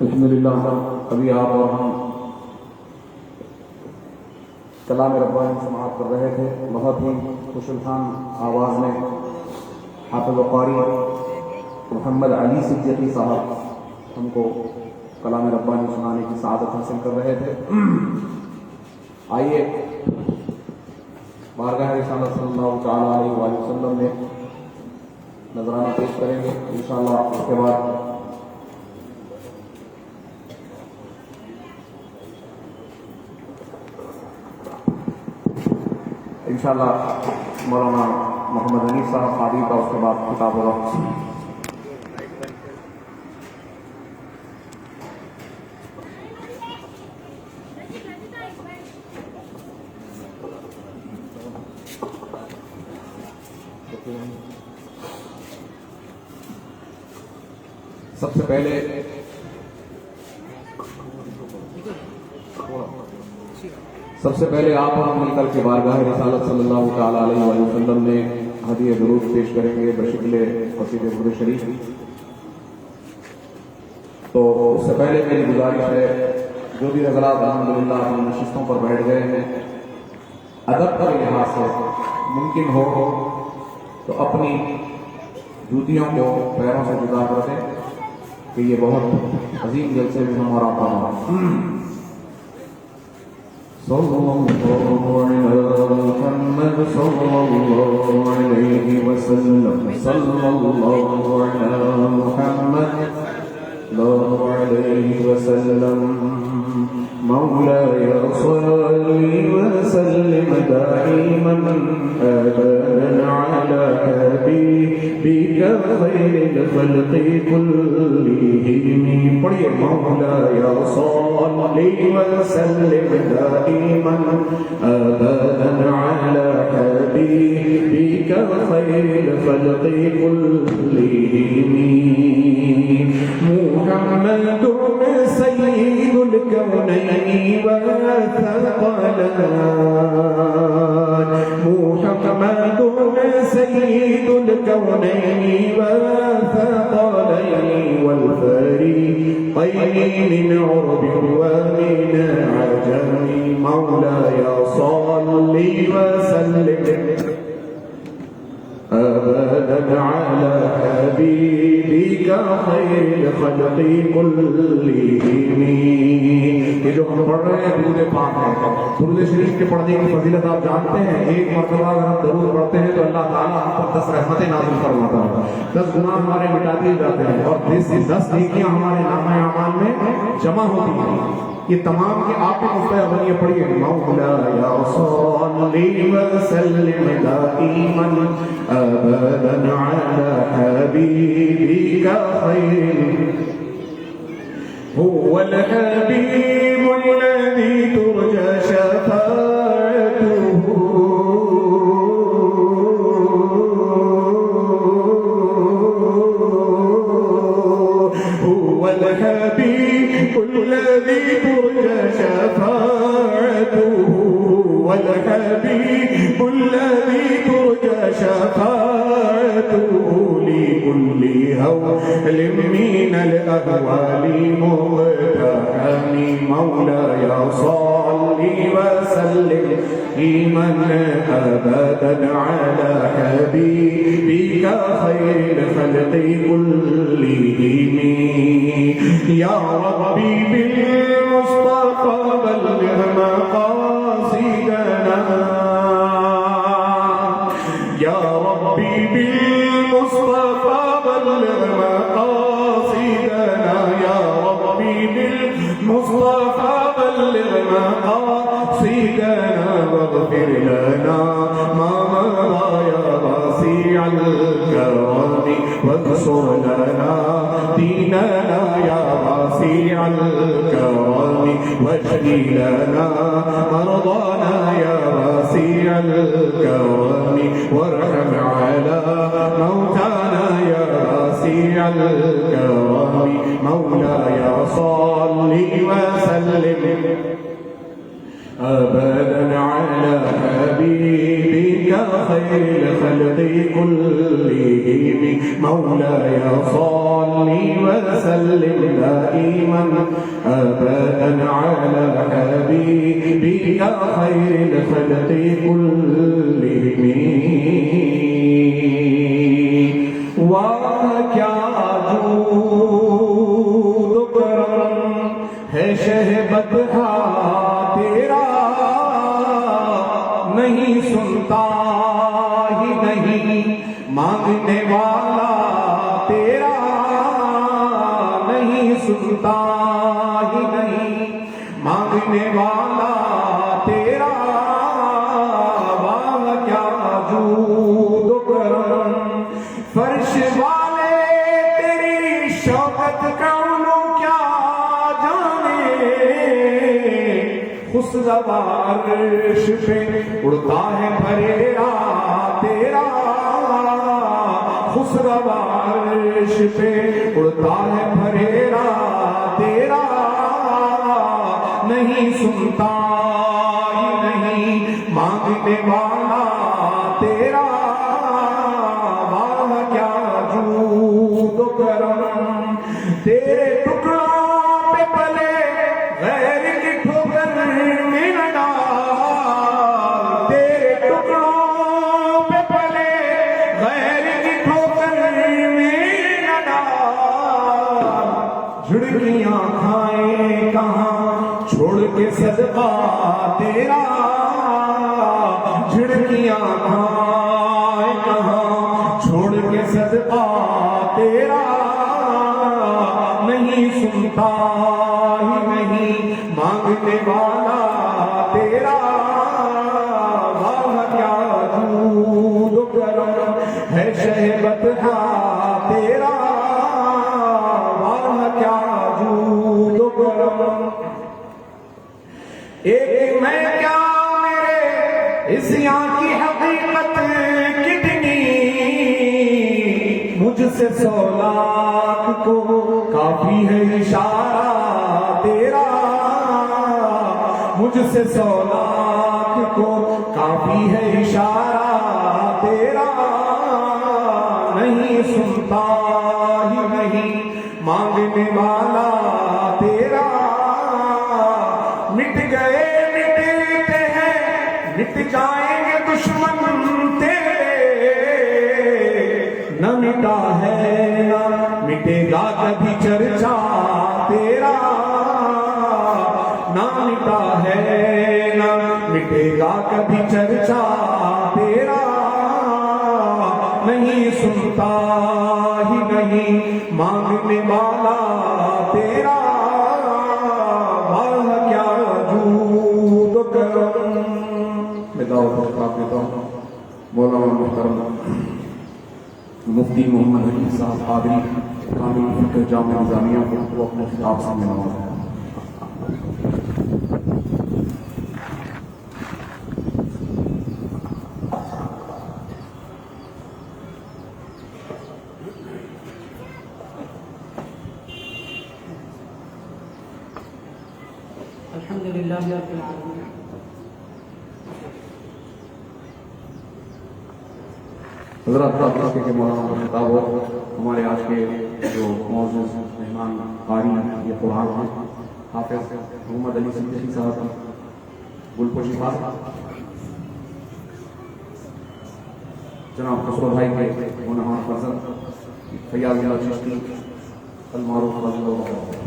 الحمدللہ ابھی آپ اور ہم کلام ربانی سماعت کر رہے تھے. بہت ہی خوش الحان آواز میں حافظ وقاری محمد علی صدیقی صاحب ہم کو کلام ربانی سنانے کی سعادت حاصل کر رہے تھے. آئیے بارگاہ رسالت صلی اللہ تعالیٰ علیہ وآلہ وسلم میں نذرانہ پیش کریں گے انشاءاللہ. اس کے بعد انشاءاللہ مولانا محمد حنیف صاحب قادری کا اس کے بعد خطاب ہوگا. سب سے پہلے سب سے پہلے آپ اور ہم مل کر کے بارگاہ رسالت صلی اللہ تعالیٰ علیہ وآلہ وسلم میں ہدیہ درود پیش کریں گے بشکل قصیدہ درود شریف. تو اس سے پہلے میری گزارش ہے جو بھی حضرات الحمدللہ اپنی نشستوں پر بیٹھ گئے ہیں ادب کے لحاظ سے ممکن ہو تو اپنی جوتیوں کو پیروں سے جدا کر دیں کہ یہ بہت عظیم جلسے میں ہمارا کام. صلی اللہ علی محمد صلی اللہ علیہ وسلم صلی اللہ علی محمد صلی اللہ علیہ وسلم مولاي صل وسلم دائما ابدا على حبيبك خير الخلق كلهم. پڑھیے مولاي صل وسلم دائما ابدا على حبيبك خير الخلق كلهم. محمد سيد الكونين والثقلين محمد سيد الكونين والثقلين والفريقين من عرب ومن عجم. مولاي صل وسلم أبدا على حبيبك خير الخلق كلهم. یہ جو ہم پڑھ رہے ہیں درود پاک ہے. درود شریف کے پڑھنے کی فضیلت آپ جانتے ہیں. ایک مرتبہ اگر ہم درود پڑھتے ہیں تو اللہ تعالیٰ ہم پر 10 رحمتیں نازل فرماتا ہے. 10 گناہ ہمارے مٹا دیے جاتے ہیں اور 10 نیکیاں ہمارے نامہ اعمال میں جمع ہوتی ہیں. یہ تمام کے آپ کو مستحب بنیے. پڑھیے مولاي صل وسلم دائما ابدا على حبيبك خير. هو الحبيب الذي ترجى شفاعته هو الحبيب الذي ترجى شفاعته والحبيب الذي ترجى شفاعته لكل هول من الأهوال مقتحم. مولاي صل وسلم إيمان أبدا على حبيبك خير الخلق كلهم. يا ربي بالمصطفى بلغ مقاصدنا يا ربي بالمصطفى بلغ مقاصدنا يا ربي بالمصطفى بلغ مقاصدنا واغفر لنا ما مضى يا واسع الكرم وانصر لنا ديننا يا واسع الكرم واشف لنا مرضانا يا واسع الكرم وارحم على موتانا يا واسع الكرم. مولاي صل وسلم أبدا على حبيبك خير الخلق كلهم. مولاي صل وسلم دائما أبدا على حبيبك خير الخلق كلهم. واہ کیا جود کرم ہے شہبت تیرا نہیں سنتا ہی نہیں مانگنے والا تیرا نہیں سنتا ہی نہیں مانگنے والا تیرا. واہ کیا جود کرم فرش والے تیری شوکت کونوں کیا جانے. خسروا عرش پہ اڑتا ہے پھریرا تیرا. خسروا عرش پہ اڑتا ہے پھریرا تیرا. نہیں سنتا ہی مانگنے والا تیرا واہ کیا جود و کرم، تیرے ٹکڑوں پہ پلے غیر کی ٹھوکر میں نہ ڈال، تیرے ٹکڑوں پہ پلے غیر کی ٹھوکر میں نہ ڈال، جھڑکیاں کھائیں کہاں چھوڑ کے صدقہ تیرا، جھڑکیاں کھائیں کہاں چھوڑ کے صدقہ تیرا، نہیں سنتا ہی نہیں مانگنے والا تیرا، واہ کیا جود و کرم ہے شہبت تیرا، واہ کیا جود و کرم، ایک میں کیا میرے عصیاں کی حقیقت کتنی، مجھ سے 100 لاکھ کو کافی ہے اشارہ تیرا، مجھ سے 100 لاکھ کو کافی ہے اشارہ تیرا، نہیں سنتا ہی نہیں مانگنے والا تیرا، مٹ گئے مٹتے ہیں مٹ جائیں گے دشمن تیرے، نہ مٹا ہے نہ مٹے گا کبھی چرچا تیرا، نہ مٹا ہے نہ مٹے گا کبھی چرچا تیرا، نہیں سنتا ہی نہیں مانگنے والا تیرا، واہ کیا جود و کرم۔ میں دعوت خطاب دیتا ہوں مولانا محترم مفتی محمد حنیف صاحب قادری کامل فقہ جامعہ نظامیہ کو وہ اپنے خطاب سامنے نوازیں۔ الحمدللہ رب العالمین۔ حضرات آپ کے مولانا کا خطاب ہو، ہمارے آج کے جو موضوع مہمان قاری یہ قرآن ہیں حافظ محمد علی صدیقی صاحب گلپوشی صاحب، جناب خسرو بھائی کے ہونہار فرزند فیاض اللہ چشتی المعروف رضی اللہ عنہ۔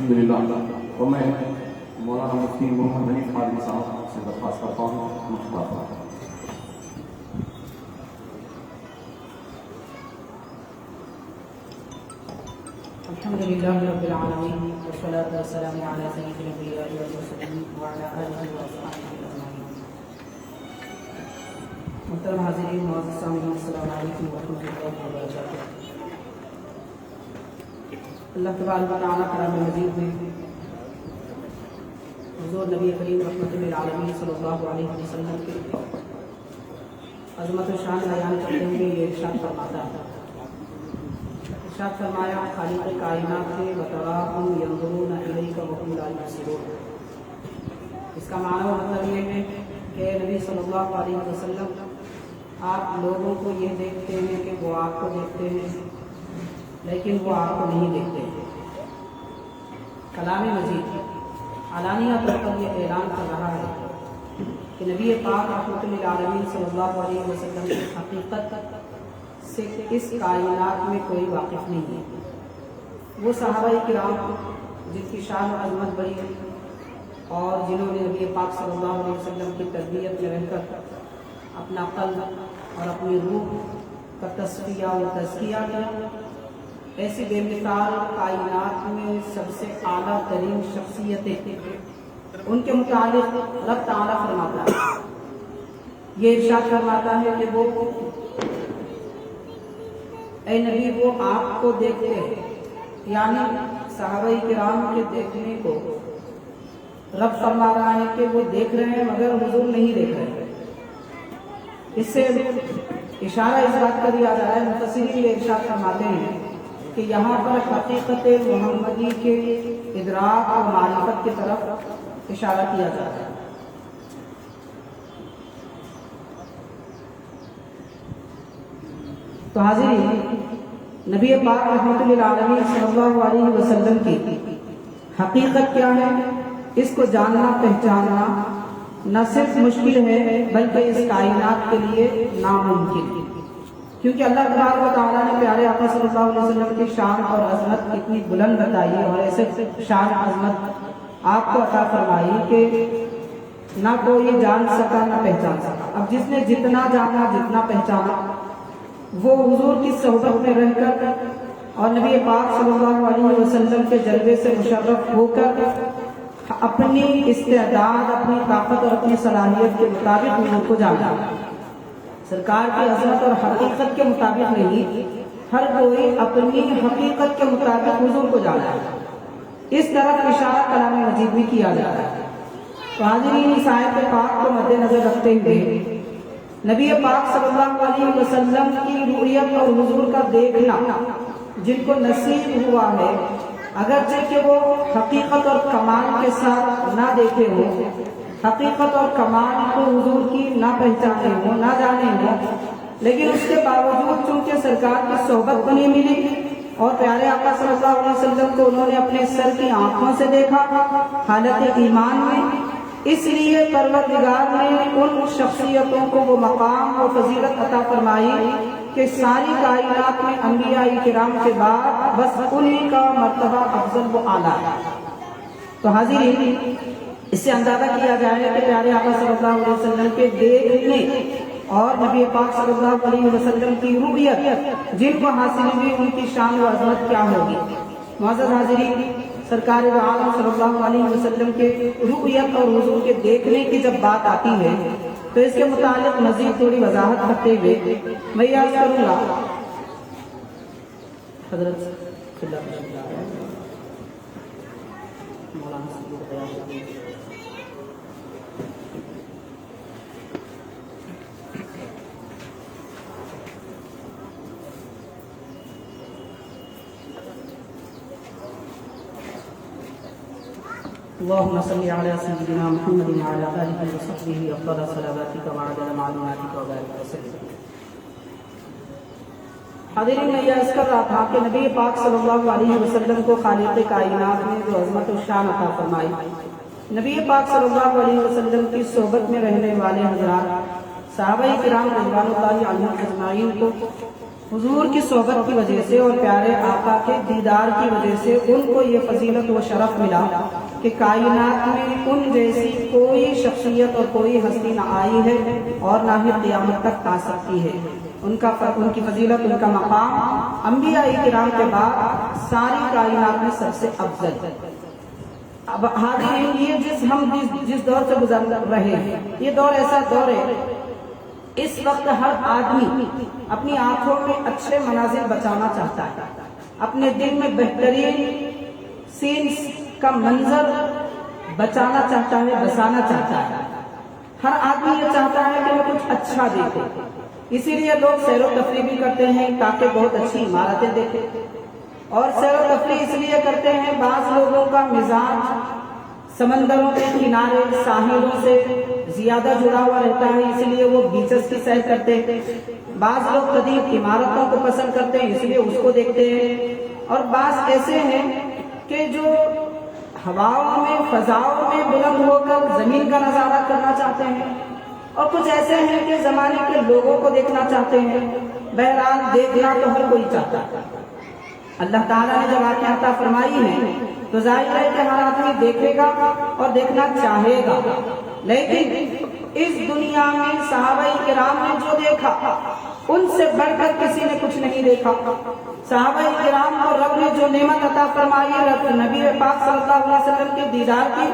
الحمدللہ، تو میں مولانا مفتی محمد حنیف قادری صاحب سے درخواست کرتا ہوں مخطوبہ۔ الحمدللہ رب العالمین والصلاة والسلام علی سید الانبیاء والمرسلین وعلی آلہ وصحبہ اجمعین۔ محترم حاضرین، معزز سامعین، السلام علیکم ورحمۃ اللہ وبرکاتہ۔ اللہ تبارک و تعالیٰ کلام مجید میں حضور نبی کریم رحمۃ للعالمین صلی اللہ علیہ وسلم کے عظمت و شان بیان کرتے ہوئے یہ ارشاد فرماتا ہے، ارشاد فرمایا خالق کائنات کے وتراہم ینظرون الیک وهم لا یبصرون۔ اس کا معنی و مطلب یہ ہے کہ نبی صلی اللہ علیہ وسلم آپ لوگوں کو یہ دیکھتے ہیں کہ وہ آپ کو دیکھتے ہیں لیکن وہ آپ کو نہیں دیکھتے۔ کلام مجید علانیہ طور پر یہ اعلان کر رہا ہے کہ نبی پاک رحمۃ للعالمین صلی اللہ علیہ وسلم کی حقیقت سے اس کائنات میں کوئی واقف نہیں ہے۔ وہ صحابہ کرام جن کی شان و عظمت بڑی اور جنہوں نے نبی پاک صلی اللہ علیہ وسلم کی تربیت میں رہ کر اپنا قلب اور اپنی روح کا تصفیہ و تزکیہ کیا، ایسی بے مثال کائنات میں سب سے اعلیٰ ترین شخصیتیں ان کے متعلق رب تعالیٰ فرماتا ہے، یہ ارشاد فرماتا ہے کہ وہ اے نبی وہ آپ کو دیکھتے ہیں، یعنی صحابہ کرام کے دیکھنے کو رب فرما رہا ہے کہ وہ دیکھ رہے ہیں مگر حضور نہیں دیکھ رہے ہیں۔ اس سے اشارہ اس بات کا دیا جا رہا ہے، مفسرین یہ ارشاد فرماتے ہیں کہ یہاں پر حقیقت محمدی کے ادراک اور معرفت کی طرف اشارہ کیا جا رہا ہے۔ تو حاضرین، نبی پاک رحمۃ للعالمین صلی اللہ علیہ وسلم کی حقیقت کیا ہے، اس کو جاننا پہچاننا نہ صرف مشکل ہے بلکہ اس کائنات کے لیے ناممکن، کیونکہ اللہ تبارک و تعالیٰ نے پیارے آقا صلی اللہ علیہ وسلم کی شان اور عظمت کتنی بلند بتائی ہے، اور ایسے شان عظمت آپ کو عطا فرمائی کہ نہ کوئی جان سکا نہ پہچان سکا۔ اب جس نے جتنا جانا جتنا پہچانا وہ حضور کی صحبت میں رہ کر اور نبی پاک صلی اللہ علیہ وسلم کے جلوے سے مشرف ہو کر اپنی استعداد، اپنی طاقت اور اپنی صلاحیت کے مطابق حضور کو جانا، سرکار کی عظمت اور حقیقت کے مطابق نہیں، ہر کوئی اپنی حقیقت کے مطابق حضور کو جانا ہے۔ اس طرف اشارہ کلام مجید میں کیا جاتا ہے۔ تو حاضرین، اس آیت پاک کو مد نظر رکھتے ہوئے نبی پاک صلی اللہ علیہ وسلم کی رؤیت اور حضور کا دیکھنا جن کو نصیب ہوا ہے، اگرچہ کہ وہ حقیقت اور کمال کے ساتھ نہ دیکھے ہوں، حقیقت اور کمال کو حضور کی نہ پہچانے ہوں، نہ جانے ہوں، لیکن اس کے باوجود چونکہ سرکار کی صحبت بنی ملی اور پیارے آقا صلی اللہ علیہ وسلم کو انہوں نے اپنے سر کی آنکھوں سے دیکھا حالت ایمان میں، اس لیے پروردگار نے ان شخصیتوں کو وہ مقام و فضیلت عطا فرمائی کہ ساری کائنات میں انبیاء کرام کے بعد بس انہی کا مرتبہ افضل و اعلیٰ ہے۔ تو حاضرین، اس سے اندازہ کیا جائے کہ پیارے آقا صلی اللہ علیہ وسلم کے دیکھنے اور نبی پاک صلی اللہ علیہ وسلم کی رؤیت جن کو حاصل ہوئی ان کی شان و عظمت کیا ہوگی۔ معزز حاضرین، سرکار عالم صلی اللہ علیہ وسلم کے رؤیت اور حضور کے دیکھنے کی جب بات آتی ہے تو اس کے متعلق مزید تھوڑی وضاحت کرتے ہوئے میں یہ عرض کروں گا، حضرت اللهم صل على سيدنا محمد وعلى آله وصحبه أفضل صلواتك وعدد معلوماتك وبارك وسلم۔ حاضرین، میں یہ عرض کر رہا تھا کہ نبی پاک صلی اللہ علیہ وسلم کو خالق کائنات نے جو عظمت و شان عطا فرمائی، نبی پاک صلی اللہ علیہ وسلم کی صحبت میں رہنے والے حضرات صحابہ کرام رضوان اللہ عنہم اجمعین کو حضور کی صحبت کی وجہ سے اور پیارے آقا کے دیدار کی وجہ سے ان کو یہ فضیلت و شرف ملا کہ کائنات میں ان جیسی کوئی شخصیت اور کوئی ہستی نہ آئی ہے اور نہ ہی قیامت تک آ سکتی ہے۔ ان کی فضیلت، ان کا مقام انبیاء کرام کے بعد ساری کائنات میں سب سے افضل ہے۔ اب حاضرین، یہ جس دور سے گزر رہے ہیں، یہ دور ایسا دور ہے، اس وقت ہر آدمی اپنی آنکھوں میں اچھے مناظر بچانا چاہتا ہے، اپنے دل میں بہترین سینس کا منظر بچانا چاہتا ہے، بسانا چاہتا ہے۔ ہر آدمی یہ چاہتا ہے کہ وہ کچھ اچھا دیکھے، اسی لیے لوگ سیر و تفریح بھی کرتے ہیں تاکہ بہت اچھی عمارتیں دیکھیں، اور سیر و تفریح اس لیے کرتے ہیں، بعض لوگوں کا مزاج سمندروں کے کنارے ساحلوں سے زیادہ جڑا ہوا رہتا ہے، اس لیے وہ بیچز کی سیر کرتے ہیں، بعض لوگ قدیم عمارتوں کو پسند کرتے ہیں اس لیے اس کو دیکھتے ہیں، اور بعض ایسے ہیں کہ جو ہواؤں میں فضاؤں میں بلند ہو کر زمین کا نظارہ کرنا چاہتے ہیں، اور کچھ ایسے ہیں کہ زمانے کے لوگوں کو دیکھنا چاہتے ہیں۔ بہرحال دیکھنا تو ہر کوئی چاہتا ہے۔ اللہ تعالیٰ نے جب آنکھیں عطا فرمائی ہیں تو ظاہر ہے کہ ہر آدمی دیکھے گا اور دیکھنا چاہے گا، لیکن اس دنیا میں صحابہ کرام نے جو دیکھا ان سے بڑھ کر کسی نے کچھ نہیں دیکھا۔ صحابہ کرام کو رب نے جو نعمت عطا فرمائی، نبی پاک صلی اللہ علیہ وسلم کے دیدار کی،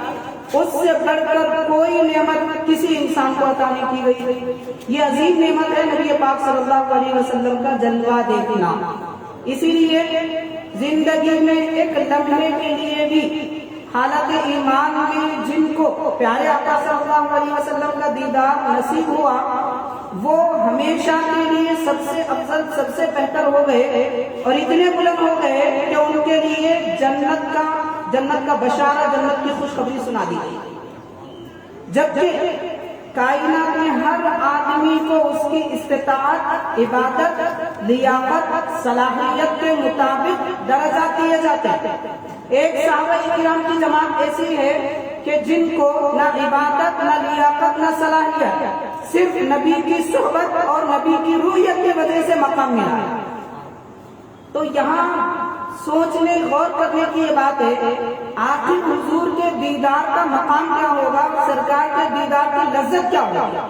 اس سے بڑھ کر کوئی نعمت کسی انسان کو عطا نہیں کی گئی. یہ عظیم نعمت ہے نبی پاک صلی اللہ علیہ وسلم کا جلوہ دیکھنا. اسی لیے زندگی میں ایک لمحے کے لیے بھی حالت ایمان میں جن کو پیارے آقا صلی اللہ علیہ وسلم کا دیدار نصیب ہوا وہ ہمیشہ کے لیے سب سے افضل سب سے بہتر ہو گئے اور اتنے بلند ہو گئے کہ ان کے لیے جنت کا بشارہ جنت کی خوشخبری سنا دی گئی. جبکہ کائنات میں ہر آدمی کو اس کی استطاعت عبادت لیاقت صلاحیت کے مطابق درجات دیے جاتے ہیں. ایک صحابہ کرام کی جماعت ایسی ہے کہ جن کو نہ عبادت نہ لیاقت نہ صلاحیت صرف نبی کی صحبت اور نبی کی روحیت کی وجہ سے مقام ملا. تو یہاں سوچنے غور کرنے کی یہ بات ہے آخر حضور کے دیدار کا مقام کیا ہوگا, سرکار کے دیدار کی لذت کیا ہوگا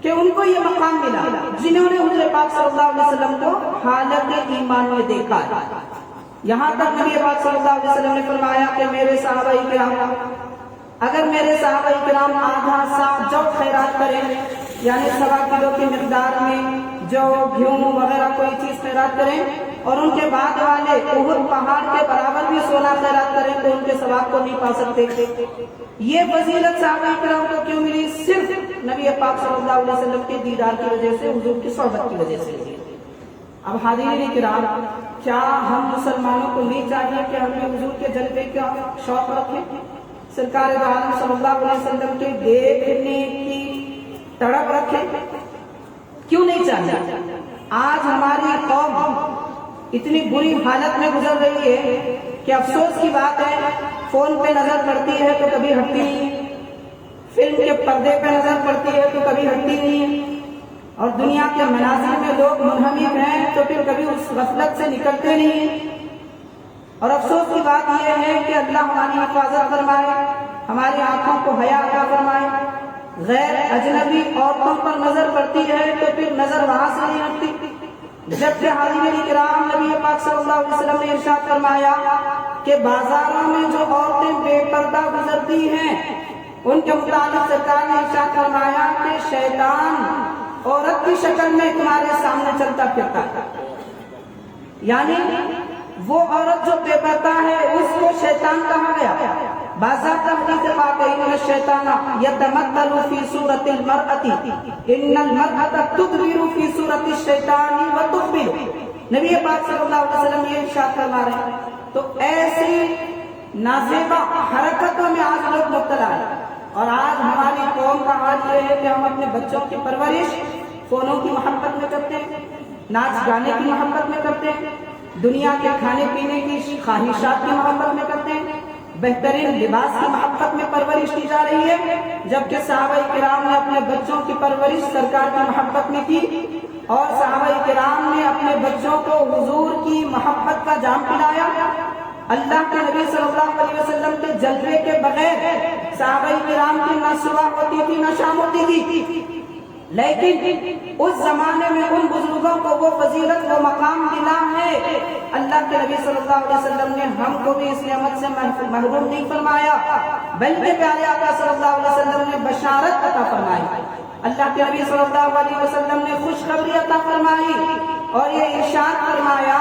کہ ان کو یہ مقام ملا جنہوں نے حضور پاک صلی اللہ علیہ وسلم کو حالت ایمان میں دیکھا. یہاں تک نبی پاک صلی اللہ علیہ وسلم نے فرمایا کہ میرے صحابہ کرام اگر میرے صحابہ کرام آدھا سا جو خیرات کریں یعنی 1.25 کلو کی مقدار میں جو گھیوں وغیرہ کوئی چیز خیرات کریں اور ان کے بعد والے احد پہاڑ کے برابر بھی سونا خیرات کریں تو ان کے ثواب کو نہیں پا سکتے. یہ فضیلت صحابہ کرام کو کیوں ملی؟ صرف نبی پاک صلی اللہ علیہ وسلم کے دیدار کی وجہ سے, حضور کی صحبت کی وجہ سے. اب حاضرین کرام, کیا ہم مسلمانوں کو نہیں چاہیے کہ ہم حضور کے جلوے کا شوق رکھیں, سرکار دو عالم صلی اللہ علیہ وسلم کے دیکھنے کی تڑپ رکھیں؟ کیوں نہیں چاہیے؟ آج ہماری قوم اتنی بری حالت میں گزر رہی ہے کہ افسوس کی بات ہے فون پہ نظر پڑتی ہے تو کبھی ہٹتی نہیں, فلم کے پردے پہ نظر پڑتی ہے تو کبھی ہٹتی نہیں, اور دنیا کے مناظر میں لوگ منہمک ہیں تو پھر کبھی اس غفلت سے نکلتے نہیں. اور افسوس کی بات یہ ہے کہ اللہ ہماری حفاظت فرمائے, ہماری آنکھوں کو حیا عطا فرمائے. غیر اجنبی عورتوں پر نظر پڑتی ہے تو پھر نظر وہاں سے نہیں ہٹتی. جبکہ حاضرین کرام نبی پاک صلی اللہ علیہ وسلم نے ارشاد فرمایا کہ بازاروں میں جو عورتیں بے پردہ گزرتی ہیں ان کے متعلق سرکار نے ارشاد فرمایا کہ شیطان عورت کی شکل میں تمہارے سامنے چلتا پھرتا ہے. یعنی وہ عورت جو بے پردہ ہے اس کو شیطان کہا گیا. باضابطہ حدیث پاک ہے ان الشیطان یتمثل فی صورت المرأة ان المرأة تدبر فی صورت الشیطان وتقبل. نبی پاک صلی اللہ علیہ وسلم یہ ارشاد فرما رہے ہیں. تو ایسی نازیبا حرکتوں میں آج لوگ مبتلا ہیں, اور آج ہماری قوم کا حال یہ ہے کہ ہم اپنے بچوں کی پرورش فونوں کی محبت میں کرتے ہیں, ناچ گانے کی محبت میں کرتے ہیں, دنیا کے کھانے پینے کی خواہشات کی محبت میں کرتے ہیں, بہترین لباس کی محبت میں پرورش کی جا رہی ہے. جبکہ صحابہ کرام نے اپنے بچوں کی پرورش سرکار کی محبت میں کی, اور صحابہ کرام نے اپنے بچوں کو حضور کی محبت کا جام پلایا. اللہ کے نبی صلی اللہ علیہ وسلم کے جلوے کے بغیر صحابہ کرام کی نہ صبح ہوتی تھی نہ شام ہوتی تھی, لیکن اس زمانے میں ان بزرگوں کو وہ فضیلت و مقام ملا ہے. اللہ کے نبی صلی اللہ علیہ وسلم نے ہم کو بھی اس نعمت سے محروم نہیں فرمایا, بلکہ پیارے آقا صلی اللہ علیہ وسلم نے بشارت عطا فرمائی. اللہ کے نبی صلی اللہ علیہ وسلم نے خوشخبری عطا فرمائی اور یہ ارشاد فرمایا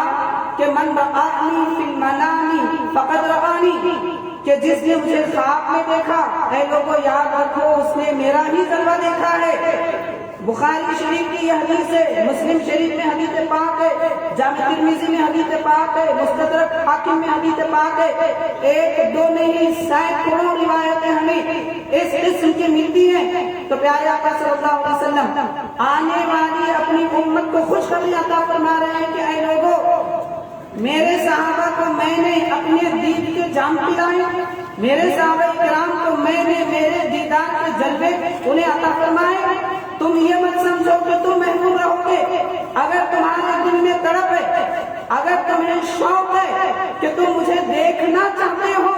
کہ من رآنی فی المنام فقد رآنی, کہ جس نے مجھے خواب میں دیکھا اے لوگوں یاد رکھو اس نے میرا ہی جلوہ دیکھا ہے. بخاری شریف کی یہ حدیث ہے, مسلم شریف میں حدیث پاک ہے, جامع ترمذی میں حدیث پاک ہے, مستدرک حاکم میں حدیث پاک ہے. ایک دو نہیں سینکڑوں روایتیں ہمیں اس قسم کی ملتی ہیں. تو پیارے آقا صلی اللہ علیہ وسلم آنے والی اپنی امت کو خوشخبری عطا فرما رہے ہیں کہ اے لوگوں میرے صحابہ کو میں نے اپنے دید کے جام پلائے, میرے صحابہ کرام کو میں نے میرے دیدار کے جلوے انہیں عطا فرمائے. تم یہ مت سمجھو کہ تم محروم رہو گے. اگر تمہارے دل میں تڑپ ہے, اگر تمہیں شوق ہے کہ تم مجھے دیکھنا چاہتے ہو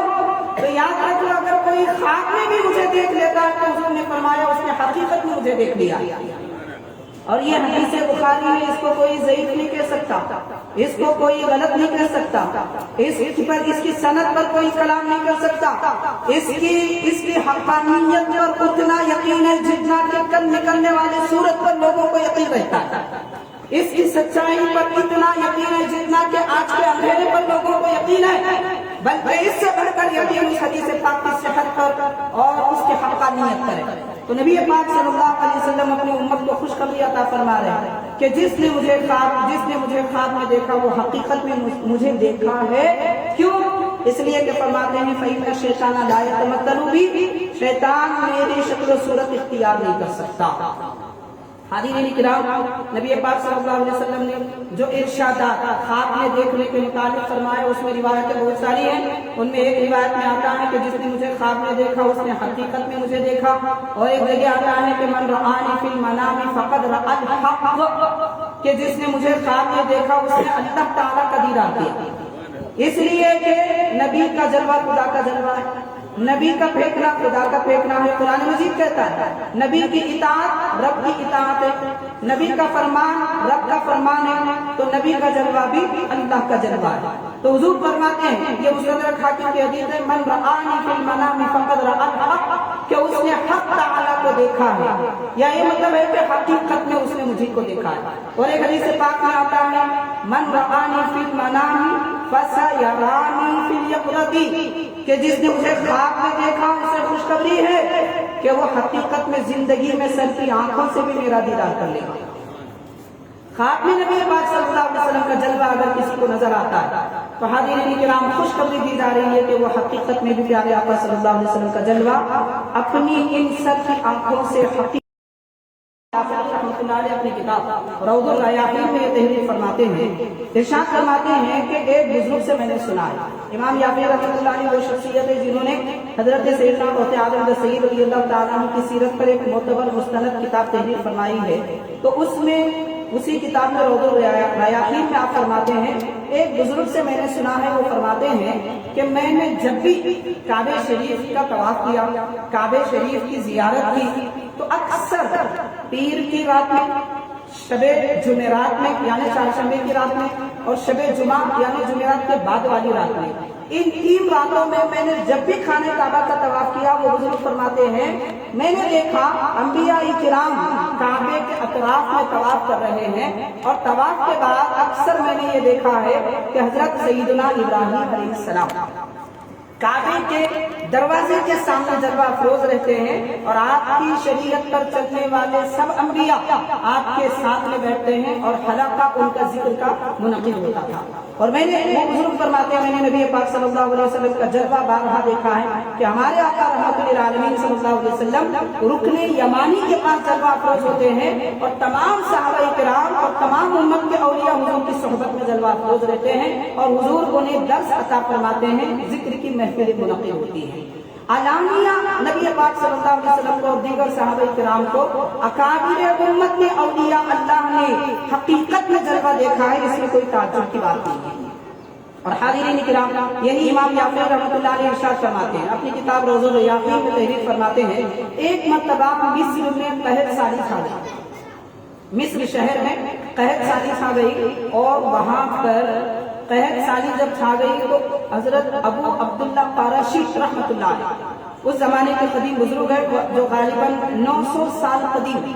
تو یاد رکھو اگر کوئی خواب میں بھی مجھے دیکھ لیتا ہے تو حضور نے فرمایا اس نے حقیقت میں مجھے دیکھ لیا. اور یہ حدیث بخاری ہے، اس کو کوئی ضعیف نہیں کہہ سکتا، اس کو کوئی غلط نہیں کہہ سکتا، اس کی سند پر کوئی کلام نہیں کر سکتا، اس کی حقانیت پر اتنا یقین ہے جتنا کہ کل نکلنے والے سورج پر لوگوں کو یقین رہتا ہے، اس کی سچائی پر اتنا یقین ہے جتنا کہ آج کے اندھیرے پر لوگوں کو یقین ہے، بلکہ اس سے بڑھ کر یقین اس حدیث پاک کی صحت پر اور اس کی حقانیت پر ہے۔ تو نبی پاک صلی اللہ علیہ وسلم اپنی امت کو خوشخبری عطا فرما رہے ہیں کہ جس نے مجھے خواب میں دیکھا وہ حقیقت میں مجھے دیکھا ہے۔ کیوں؟ اس لیے کہ فرماتے ہیں فَإِنَّ الشَّيْطَانَ لَا يَتَمَثَّلُ بِي، شیطان میری شکل و صورت اختیار نہیں کر سکتا۔ حاضرین کرام، نبی پاک صلی اللہ علیہ وسلم نے جو ارشادات خواب میں دیکھنے کے متعلق فرمائے اس میں روایتیں بہت ساری ہیں۔ ان میں ایک روایت میں آتا ہے کہ جس نے مجھے خواب میں دیکھا اس نے حقیقت میں مجھے دیکھا، اور ایک جگہ آتا ہے کہ من رآنی فی المنام فقد رأى الحق، کہ جس نے مجھے خواب میں دیکھا اس نے اللہ تعالیٰ کا دیدار کیا۔ اس لیے کہ نبی کا جلوہ خدا کا جلوہ ہے، نبی کا پھینکنا خدا کا پھینکنا ہے۔ قرآن مجید کہتا ہے نبی کی اطاعت رب کی اطاعت ہے، نبی کا فرمان رب کا فرمان ہے، تو نبی کا جلوہ بھی اللہ کا جلوہ ہے۔ تو حضور فرماتے ہیں، یہ مستدرک حاکم کی حدیث ہے، من رآنی فی المنام فقد رأى الحق، کہ اس نے حق تعالیٰ کو دیکھا ہے، یا یہ مطلب ہے کہ حقیقت میں اس نے مجھے کو دیکھا ہے۔ اور ایک حدیث پاک میں آتا ہے من رآنی فی المنام فسیرانی فی الیقظۃ، کہ جس نے مجھے خواب میں دیکھا اسے خوشخبری ہے کہ وہ حقیقت میں زندگی میں سر کی آنکھوں سے بھی میرا دیدار کر لے گا۔ خواب میں نبی پاک صلی اللہ علیہ وسلم کا جلوہ اگر کسی کو نظر آتا ہے تو حاضرین کرام خوشخبری دی جا رہی ہے کہ وہ حقیقت میں بھی پیارے آقا صلی اللہ علیہ وسلم کا جلوہ اپنی ان سر کی آنکھوں سے حقیقت رحمۃ اللہ علیہ اپنی کتاب روض الریاحین میں یہ تحریر فرماتے ہیں، ارشاد فرماتے ہیں کہ ایک بزرگ سے میں نے سنا ہے۔ امام یافعی رحمۃ اللہ علیہ وہ شخصیت ہے جنہوں نے حضرت سیدنا غوث اعظم سید رضی اللہ تعالیٰ عنہ کی سیرت پر ایک معتبر مستند کتاب تحریر فرمائی ہے۔ تو اس میں اسی کتاب میں روض الریاحین میں آپ فرماتے ہیں ایک بزرگ سے میں نے سنا ہے، وہ فرماتے ہیں کہ میں نے جب بھی کعبہ شریف کا طواف کیا، کعبہ شریف کی زیارت کی، تو اکثر پیر کی رات میں، شب جمعرات میں یعنی چہارشنبے کی رات میں، اور شب جمعہ یعنی جمعرات کے بعد والی رات میں، ان 3 راتوں میں نے جب بھی خانہ کعبہ کا طواف کیا، وہ بزرگ فرماتے ہیں میں نے دیکھا انبیاء کرام کعبے کے اطراف میں طواف کر رہے ہیں، اور طواف کے بعد اکثر میں نے یہ دیکھا ہے کہ حضرت سیدنا ابراہیم علیہ السلام کعبے کے دروازے کے سامنے جلوہ افروز رہتے ہیں، اور آپ کی شریعت پر چلنے والے سب انبیاء آپ کے ساتھ میں بیٹھتے ہیں، اور حلقہ ان کا ذکر کا منعقد ہوتا تھا۔ اور میں نے وہ بزرگ فرماتے ہیں میں نے نبی پاک صلی اللہ علیہ وسلم کا جلوہ بارہا دیکھا ہے کہ ہمارے آقا رحمت للعالمین صلی اللہ علیہ وسلم رکن یمانی کے پاس جلوہ افروز ہوتے ہیں، اور تمام صحابہ کرام اور تمام امت کے اولیاء حضور کی صحبت میں جلوہ افروز رہتے ہیں، اور حضور انہیں درس عطا فرماتے ہیں، ذکر کی محفل منعقد ہوتی ہے۔ علانیہ نبی پاک صلی اللہ علیہ وسلم کو اور دیگر صحابہ کرام کو اکابر امت میں اولیاء اللہ نے حقیقت میں جلوہ دیکھا ہے، اس میں کوئی تعجب کی بات نہیں ہے۔ اور حاضرین کرام، یہی امام یافعی رحمۃ اللہ علیہ ارشاد فرماتے ہیں اپنی کتاب روض الریاحین میں تحریر فرماتے ہیں ایک مرتبہ مصر میں قحط سالی چھا گئی، مصر شہر میں قحط سالی چھا گئی، اور وہاں پر قحط سالی جب چھا گئی تو حضرت ابو عبداللہ قرشی رحمۃ اللہ علیہ اس زمانے کے قدیم بزرگ ہے جو غالباً 900 سال قدیم،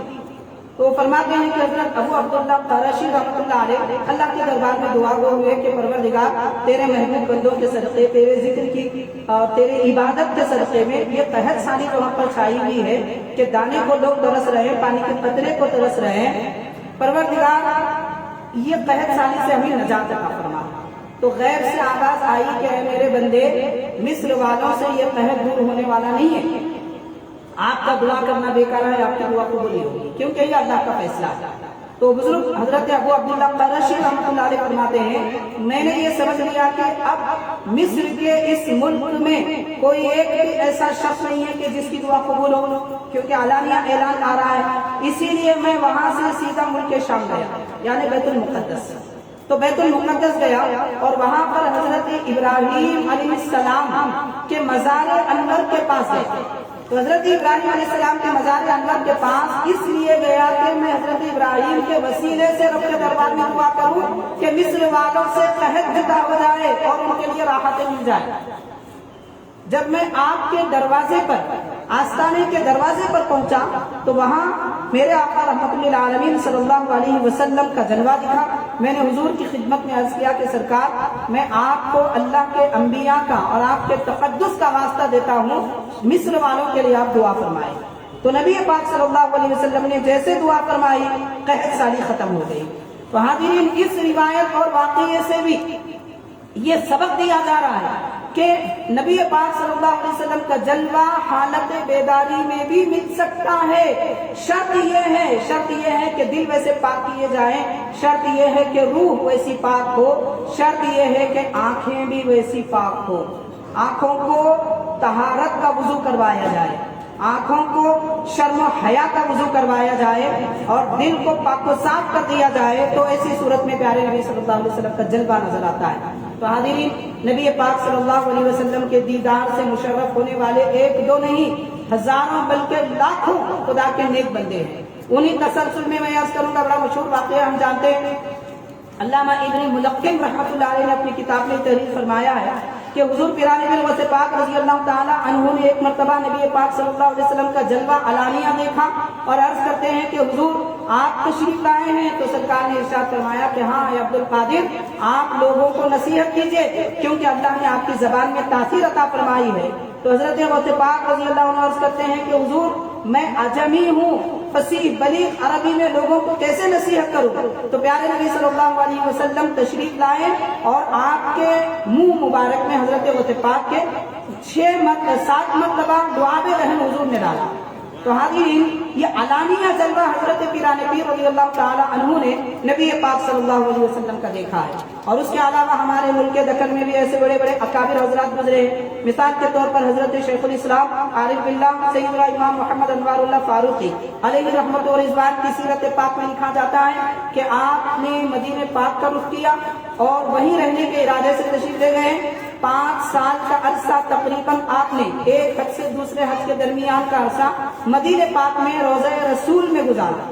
تو فرماتے ہیں کہ حضرت ابو عبداللہ قرشی رحمۃ اللہ علیہ اللہ کے دربار میں دعا گو ہوئے کہ پروردگار تیرے محبوب بندوں کے صدقے، تیرے ذکر کی اور تیرے عبادت کے صدقے میں یہ قحط سالی جو وہاں پر چھائی ہوئی ہے کہ دانے کو لوگ ترس رہے ہیں، پانی کے قطرے کو ترس رہے ہیں، پروردگار یہ قحط سالی سے ہمیں نجات عطا فرما۔ تو غیب سے آواز آئی کہ اے میرے بندے، مصر والوں سے یہ قحط دور ہونے والا نہیں ہے، آپ کا دعا کرنا بیکار ہے، آپ کی دعا قبول نہیں ہوگی کیونکہ یہ اللہ کا فیصلہ ہے۔ تو بزرگ حضرت ابو عبداللہ قرشی رحمۃ اللہ علیہ فرماتے ہیں میں نے یہ سمجھ لیا کہ اب مصر کے اس ملک میں کوئی ایک بھی ایسا شخص نہیں ہے کہ جس کی دعا قبول ہو، کیونکہ علانیہ اعلان آ رہا ہے۔ اسی لیے میں وہاں سے سیدھا ملک شام گیا، یعنی بیت المقدس۔ تو بیت المقدس گیا اور وہاں پر حضرت ابراہیم علیہ السلام کے مزار انور کے پاس گئے۔ تو حضرت ابراہیم علیہ السلام کے مزار انور کے پاس اس لیے گیا کہ میں حضرت ابراہیم کے وسیلے سے رب کے دربار میں دعا کروں کہ مصر والوں سے قحط جدا ہو جائے اور ان کے لیے راحتیں مل جائے۔ جب میں آپ کے دروازے پر، آستانے کے دروازے پر پہنچا تو وہاں میرے آقا رحمت للعالمین صلی اللہ علیہ وسلم کا جلوہ دکھا۔ میں نے حضور کی خدمت میں عرض کیا کہ سرکار، میں آپ کو اللہ کے انبیاء کا اور آپ کے تقدس کا واسطہ دیتا ہوں، مصر والوں کے لیے آپ دعا فرمائیں۔ تو نبی پاک صلی اللہ علیہ وسلم نے جیسے دعا فرمائی، قحط سالی ختم ہو گئی۔ تو حاضرین، اس روایت اور واقعے سے بھی یہ سبق دیا جا رہا ہے کہ نبی پاک صلی اللہ علیہ وسلم کا جلوہ حالت بیداری میں بھی مل سکتا ہے۔ شرط یہ ہے کہ دل ویسے پاک کیے جائیں، شرط یہ ہے کہ روح ویسی پاک ہو، شرط یہ ہے کہ آنکھیں بھی ویسی پاک ہو۔ آنکھوں کو طہارت کا وضو کروایا جائے، آنکھوں کو شرم و حیا کا وضو کروایا جائے اور دل کو پاک و صاف کر دیا جائے، تو ایسی صورت میں پیارے نبی صلی اللہ علیہ وسلم کا جلوہ نظر آتا ہے۔ تو حاضرین، نبی پاک صلی اللہ علیہ وسلم کے دیدار سے مشرف ہونے والے ایک دو نہیں، ہزاروں بلکہ لاکھوں خدا کے نیک بندے ہیں۔ انہی تسلسل میں عرض کروں گا، بڑا مشہور واقعہ ہم جانتے ہیں، علامہ ابن ملقن رحمۃ اللہ علیہ نے اپنی کتاب میں تحریر فرمایا ہے کہ حضور پیران غوث پاک رضی اللہ تعالیٰ عنہ نے ایک مرتبہ نبی پاک صلی اللہ علیہ وسلم کا جلوہ علانیہ دیکھا اور عرض کرتے ہیں کہ حضور آپ تشریف لائے ہیں؟ تو سرکار نے ارشاد فرمایا کہ ہاں اے عبد القادر، آپ لوگوں کو نصیحت کیجئے کیونکہ اللہ نے آپ کی زبان میں تاثیر عطا فرمائی ہے۔ تو حضرت غوث پاک رضی اللہ عنہ عرض کرتے ہیں کہ حضور، میں عجمی ہوں، فصیح بلیغ عربی میں لوگوں کو کیسے نصیحت کروں؟ تو پیارے نبی صلی اللہ علیہ وسلم تشریف لائے اور آپ کے منہ مبارک میں حضرت غوث پاک کے 7 مرتبہ دعائے رحم حضور نے ڈالا۔ تو حاضرین، یہ علانیہ جلوہ حضرت پیران پیر رضی اللہ تعالی عنہ نے نبی پاک صلی اللہ علیہ وسلم کا دیکھا ہے۔ اور اس کے علاوہ ہمارے ملک دکن میں بھی ایسے بڑے بڑے اکابر حضرات گزرے ہیں۔ مثال کے طور پر حضرت شیخ الاسلام عارف باللہ سیدنا امام محمد انوار اللہ فاروقی علیہ رحمت و رضوان کی سیرت پاک میں لکھا جاتا ہے کہ آپ نے مدینہ پاک کا رخ کیا اور وہیں رہنے کے ارادے سے تشریف لے گئے۔ 5 سال کا عرصہ تقریباً آپ نے ایک حج سے دوسرے حج کے درمیان کا عرصہ مدینہ پاک میں روضہ رسول میں گزارا۔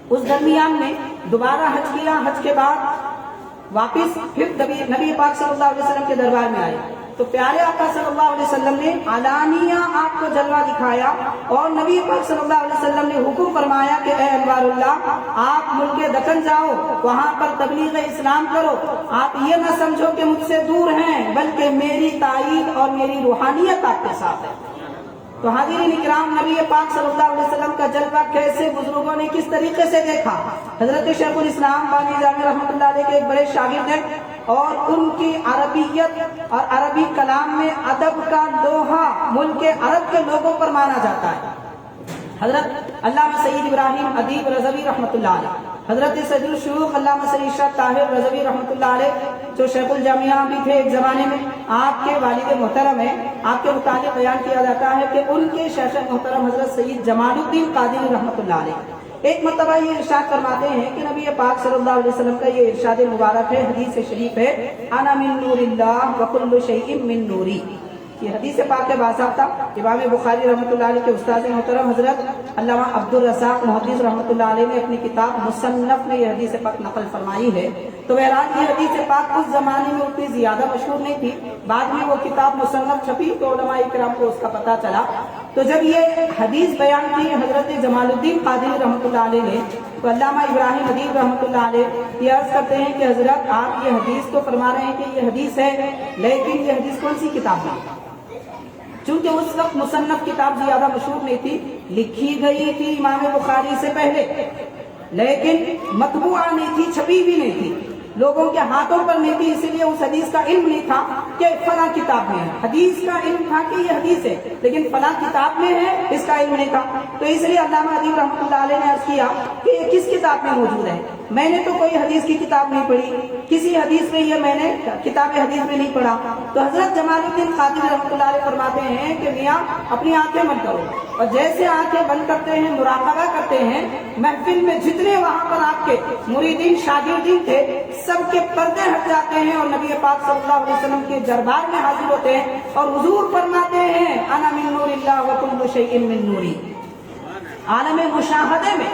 اس درمیان میں دوبارہ حج کیا، حج کے بعد واپس پھر نبی پاک صلی اللہ علیہ وسلم کے دربار میں آئے تو پیارے آقا صلی اللہ علیہ وسلم نے علانیہ آپ کو جلوہ دکھایا اور نبی پاک صلی اللہ علیہ وسلم نے حکم فرمایا کہ اے انوار اللہ، آپ ملک دکن جاؤ، وہاں پر تبلیغ اسلام کرو، آپ یہ نہ سمجھو کہ مجھ سے دور ہیں بلکہ میری تائید اور میری روحانیت آپ کے ساتھ ہے۔ تو حاضرین اکرام، نبی پاک صلی اللہ علیہ وسلم کا جلوہ کیسے بزرگوں نے کس طریقے سے دیکھا؟ حضرت شیخ الاسلام بانی جامع رحمۃ اللہ علیہ کے ایک بڑے شاگرد ہیں اور ان کی عربیت اور عربی کلام میں ادب کا لوہا ملک عرب کے لوگوں پر مانا جاتا ہے۔ حضرت علامہ سید ابراہیم ادیب رضوی رحمۃ اللہ علیہ، حضرت سید الشیوخ علامہ سید شاہ طاہر رضوی رحمۃ اللہ علیہ جو شیخ الجامعہ بھی تھے ایک زمانے میں، آپ کے والد محترم ہیں، آپ کے متعلق بیان کیا جاتا ہے کہ ان کے شیخ محترم حضرت سید جمال الدین قادری رحمۃ اللہ علیہ ایک مرتبہ یہ ارشاد فرماتے ہیں کہ نبی پاک صلی اللہ علیہ وسلم کا یہ ارشاد مبارک ہے، حدیث شریف ہے، انا من نور اللہ وکل شیء من نوری۔ یہ حدیث پاک کے باضابطہ امام بخاری رحمۃ اللہ علیہ کے استاد محترم حضرت علامہ عبد الرزاق محدث رحمۃ اللہ علیہ نے اپنی کتاب مصنف میں یہ حدیث پاک نقل فرمائی ہے۔ تو بہرحال یہ حدیث پاک اس زمانے میں اتنی زیادہ مشہور نہیں تھی، بعد میں وہ کتاب مصنف چھپی تو علماء کرام کو اس کا پتہ چلا۔ تو جب یہ حدیث بیان کی حضرت جمال الدین قادری رحمۃ اللہ علیہ نے تو علامہ ابراہیم ادیب رحمۃ اللہ علیہ یہ عرض کرتے ہیں کہ حضرت آپ یہ حدیث تو فرما رہے ہیں کہ یہ حدیث ہے، لیکن یہ حدیث کون سی کتاب میں؟ چونکہ اس وقت مصنف کتاب زیادہ مشہور نہیں تھی، لکھی گئی تھی امام بخاری سے پہلے لیکن مطبوعہ نہیں تھی، چھپی بھی نہیں تھی، لوگوں کے ہاتھوں پر نہیں تھی، اسی لیے اس حدیث کا علم نہیں تھا کہ فلاں کتاب میں ہے۔ حدیث کا علم تھا کہ یہ حدیث ہے لیکن فلاں کتاب میں ہے، اس کا علم نہیں تھا۔ تو اس لیے علامہ ادیب رحمۃ اللہ علیہ نے عرض کیا کہ یہ کس کتاب میں موجود ہے؟ میں نے تو کوئی حدیث کی کتاب نہیں پڑھی، کسی حدیث میں یہ میں نے کتاب حدیث میں نہیں پڑھا۔ تو حضرت جمال الدین قادری رحمۃ اللہ علیہ فرماتے ہیں کہ میاں اپنی آنکھیں بند کرو، اور جیسے آنکھیں بند کرتے ہیں مراقبہ کرتے ہیں، محفل میں جتنے وہاں پر آپ کے مریدین شاگردین تھے سب کے پردے ہٹ جاتے ہیں اور نبی پاک صلی اللہ علیہ وسلم کے دربار میں حاضر ہوتے ہیں اور حضور فرماتے ہیں انا من نور اللہ وکل شیء من نوری۔ عالم مشاہدے میں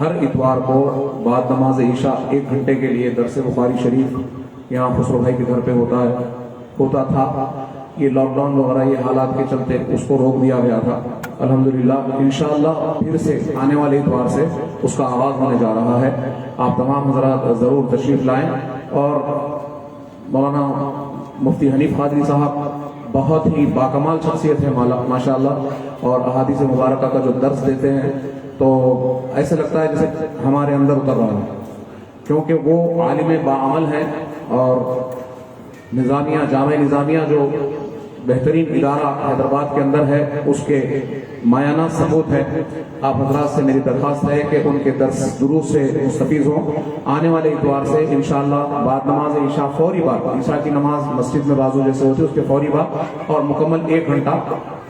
ہر اتوار کو بعد نماز عشاء 1 گھنٹے کے لیے درس بخاری شریف یہاں خسرو بھائی کے گھر پہ ہوتا تھا. یہ لاک ڈاؤن وغیرہ یہ حالات کے چلتے اس کو روک دیا گیا تھا. الحمدللہ انشاءاللہ پھر سے آنے والے اتوار سے اس کا آغاز ہونے جا رہا ہے. آپ تمام حضرات ضرور تشریف لائیں. اور مولانا مفتی حنیف قادری صاحب بہت ہی باکمال شخصیت ہے ماشاءاللہ, اور احادیث مبارکہ کا جو درس دیتے ہیں تو ایسے لگتا ہے جیسے ہمارے اندر اتر رہا ہے, کیونکہ وہ عالم باعمل ہیں. اور نظامیہ جامع نظامیہ جو بہترین ادارہ حیدرآباد کے اندر ہے اس کے مایانہ ثبوت ہے. آپ حضرات سے میری درخواست ہے کہ ان کے درس دروس سے مستفیض ہوں. آنے والے اتوار سے انشاءاللہ بعد نماز عشاء فوری بعد, عشاء کی نماز مسجد میں بازو جیسے ہوتی ہے اس کے فوری بعد, اور مکمل 1 گھنٹہ,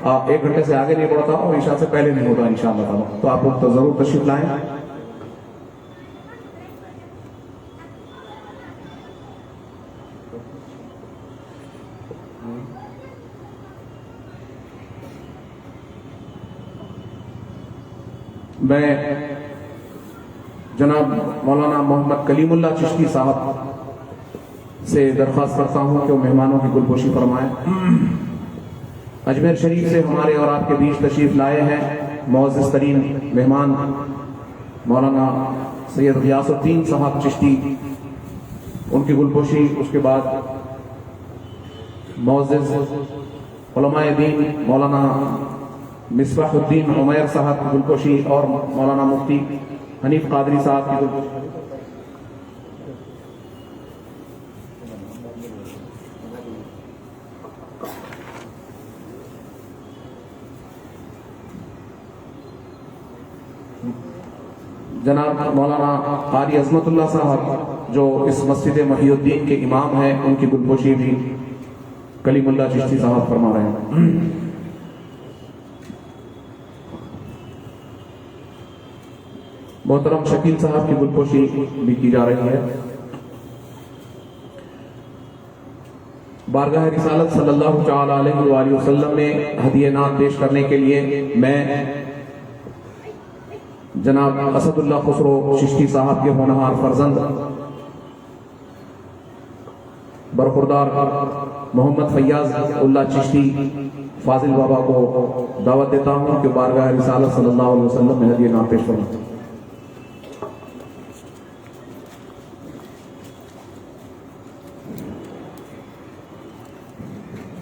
1 گھنٹے سے آگے نہیں پڑتا اور عشاء سے پہلے نہیں ہوتا انشاءاللہ تعالیٰ. تو آپ لوگ تو ضرور تشریف لائیں. میں جناب مولانا محمد کلیم اللہ چشتی صاحب سے درخواست کرتا ہوں کہ وہ مہمانوں کی گلپوشی فرمائیں. اجمیر شریف سے ہمارے اور آپ کے بیچ تشریف لائے ہیں معزز ترین مہمان مولانا سید غیاث الدین صاحب چشتی, ان کی گلپوشی. اس کے بعد معزز علماء دین مولانا مصباح الدین عمیر صاحب کی گلپوشی, اور مولانا مفتی حنیف قادری صاحب کی گلپوشی. جناب مولانا قاری عظمت اللہ صاحب جو اس مسجد محی الدین کے امام ہیں, ان کی گلپوشی بھی کلیم اللہ چشتی صاحب فرما رہے ہیں. محترم شکیل صاحب کی گلپوشی بھی کی جا رہی ہے. بارگاہ رسالت صلی اللہ تعالی علیہ وآلہ وسلم میں ہدیہ نام پیش کرنے کے لیے میں جناب اسد اللہ خسرو چشتی صاحب کے ہونہار فرزند برخوردار محمد فیاض اللہ چشتی فاضل بابا کو دعوت دیتا ہوں کہ بارگاہ رسالت صلی اللہ علیہ وسلم میں ہدیہ نام پیش فرمائیں.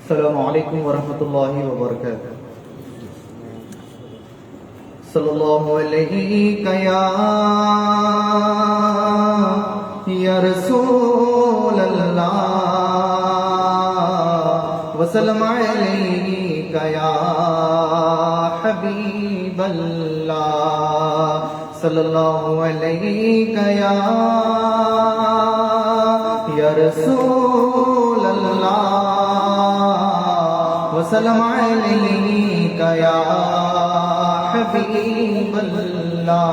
السلام علیکم ورحمۃ اللہ وبرکاتہ. صلی اللہ علیہ یا رسول اللہ وسلم علیہ یا حبیب اللہ. صلی اللہ علیہ یا رسول اللہ وسلم علیہ یا حبیب اللہ.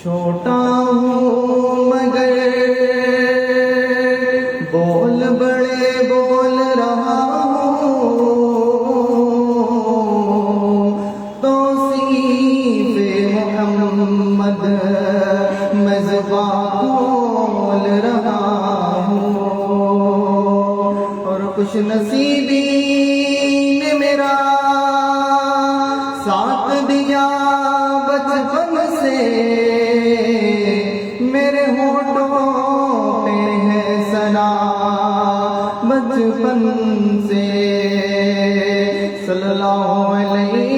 چھوٹا ہوں مگر بول بڑے بول رہا ہوں, توصیف محمد میں زبان بول رہا ہوں. اور خوش نصیبی نے میرا ساتھ دیا بچپن سے, میرے ہونٹوں پہ ہے ثنا بچپن سے. صلی اللہ علیہ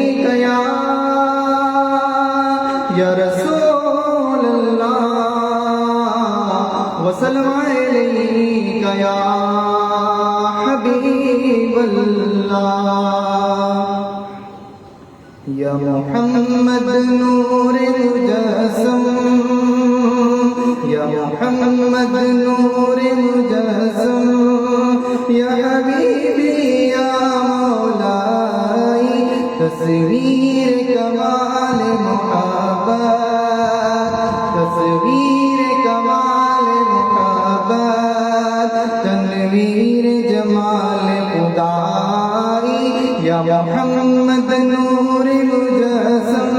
یا رسول اللہ وسلم علیہ یا حبیب اللہ. یا محمد نور مجسم, یا محمد نور مجسم, یا حبیبی یا مولائی تصویر کمال محبت, تصویر کمال محبت, تنویر جمال خدائی. یا محمد نور مجسم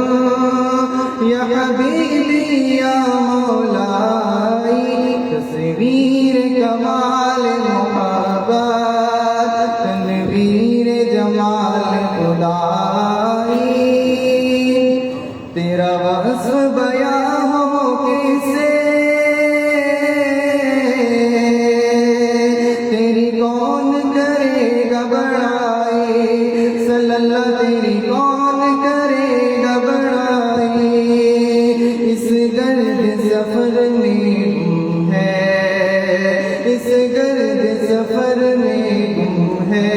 حبیبی یا مولائی تصویر کمال محبت تنویر جمال خدائی تیرا وصف بیاں ہو کیسے تیری کون کرے گا بڑائی صلی اللہ تیری کون کرے گا بڑائی اس گرد سفر میں گم ہے اس گرد سفر میں گم ہے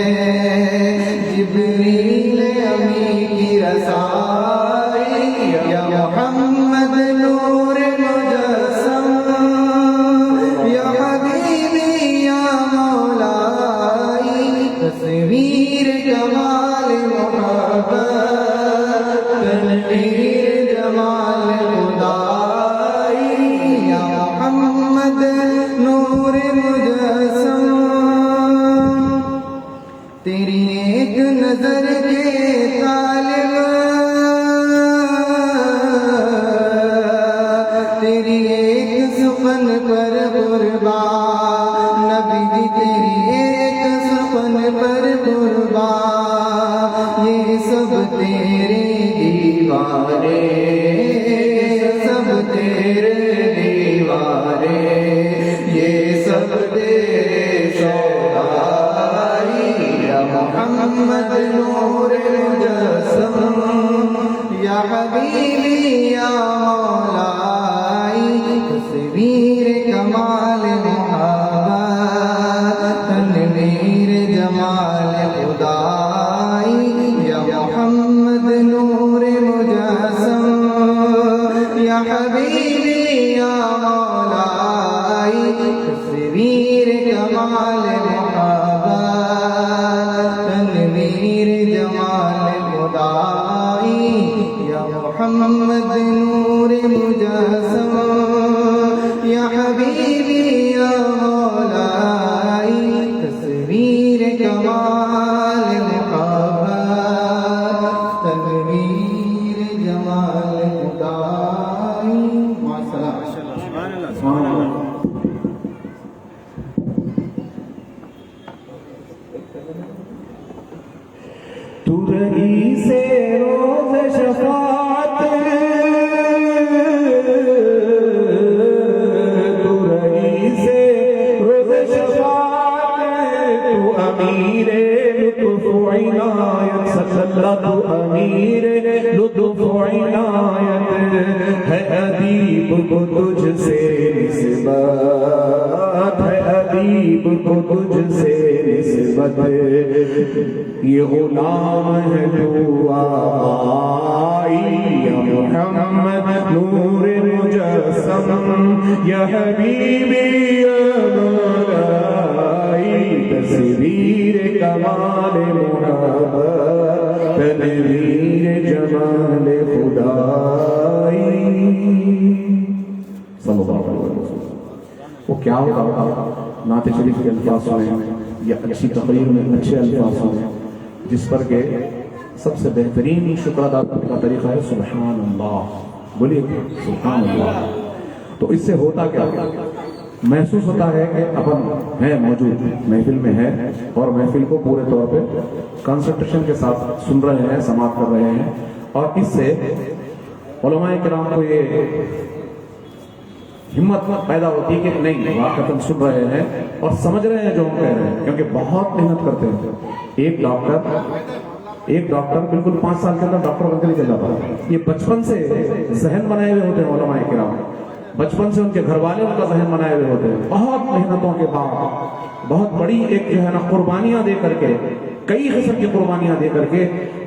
جبریل امی کی رسائی یا محمد نور مجسم یا حبیبی یا مولائی تصویر کمال محبت تنویر جمال خدائی یا محمد نور مجسم تیری ایک نظر کے طالب تیری ایک سخن پر قربان نبی جی تیری ایک سخن پر قربان یہ سب تیرے دیوارے سب تیرے دیوارے یہ سب تیرے شوقائی یا محمد نور مجسم یا حبیبی یا مولائی تصویر کمال محبت تنویر جمال خدائی یا محمد نور مجسم یا حبیبی یا مولائی تصویر کمال محبت تنویر جمال خدائی یا محمد نور مجسم یا حبیبی یا مولائی تصویر کمال محبت تنویر جمال خدائی تو رہی سے روز شفاعت تو رہی سے روز شفاعت تو امیر لطف عنایت صلی اللہ تو امیر لطف عنایت ہے ادیب کو تجھ سے نسبت ہے ادیب کو تجھ سے نسبت یہ غلام ہے تو آئی یا محمد نور مجسم یا حبیبی یا مولائی تصویر کمال محبت تنویر جمال خدائی صلی اللہ علیہ وسلم. وہ کیا ہوگا نعت شریف کے الفاظ سنیں یا اچھی تقریر میں اچھے الفاظ سنیں جس پر کہ سب سے بہترین شکر ادا کرنے کا طریقہ ہے سبحان اللہ. بولیے سبحان اللہ. تو اس سے ہوتا کیا محسوس ہوتا ہے کہ اپن ہے موجود محفل میں ہے اور محفل کو پورے طور پہ کنسنٹریشن کے ساتھ سن رہے ہیں سماعت کر رہے ہیں اور اس سے علماء کرام کو یہ ہمت پیدا ہوتی ہے کہ نہیں واقعتاً سن رہے ہیں اور سمجھ رہے ہیں جو ہم کہہ رہے ہیں کیونکہ بہت محنت کرتے ہیں. ایک ڈاکٹر بالکل 5 سال کے اندر ڈاکٹر بن کے نہیں چل جاتا. یہ بچپن سے ذہن بنائے ہوئے ہوتے ہیں علماء کرام. بچپن سے ان کے گھر والے ان کا ذہن بنائے ہوئے ہوتے ہیں. بہت محنتوں کے بعد بہت بڑی ایک جو ہے نا قربانیاں دے کر کے کئی قسم کی قربانیاں دے کر کے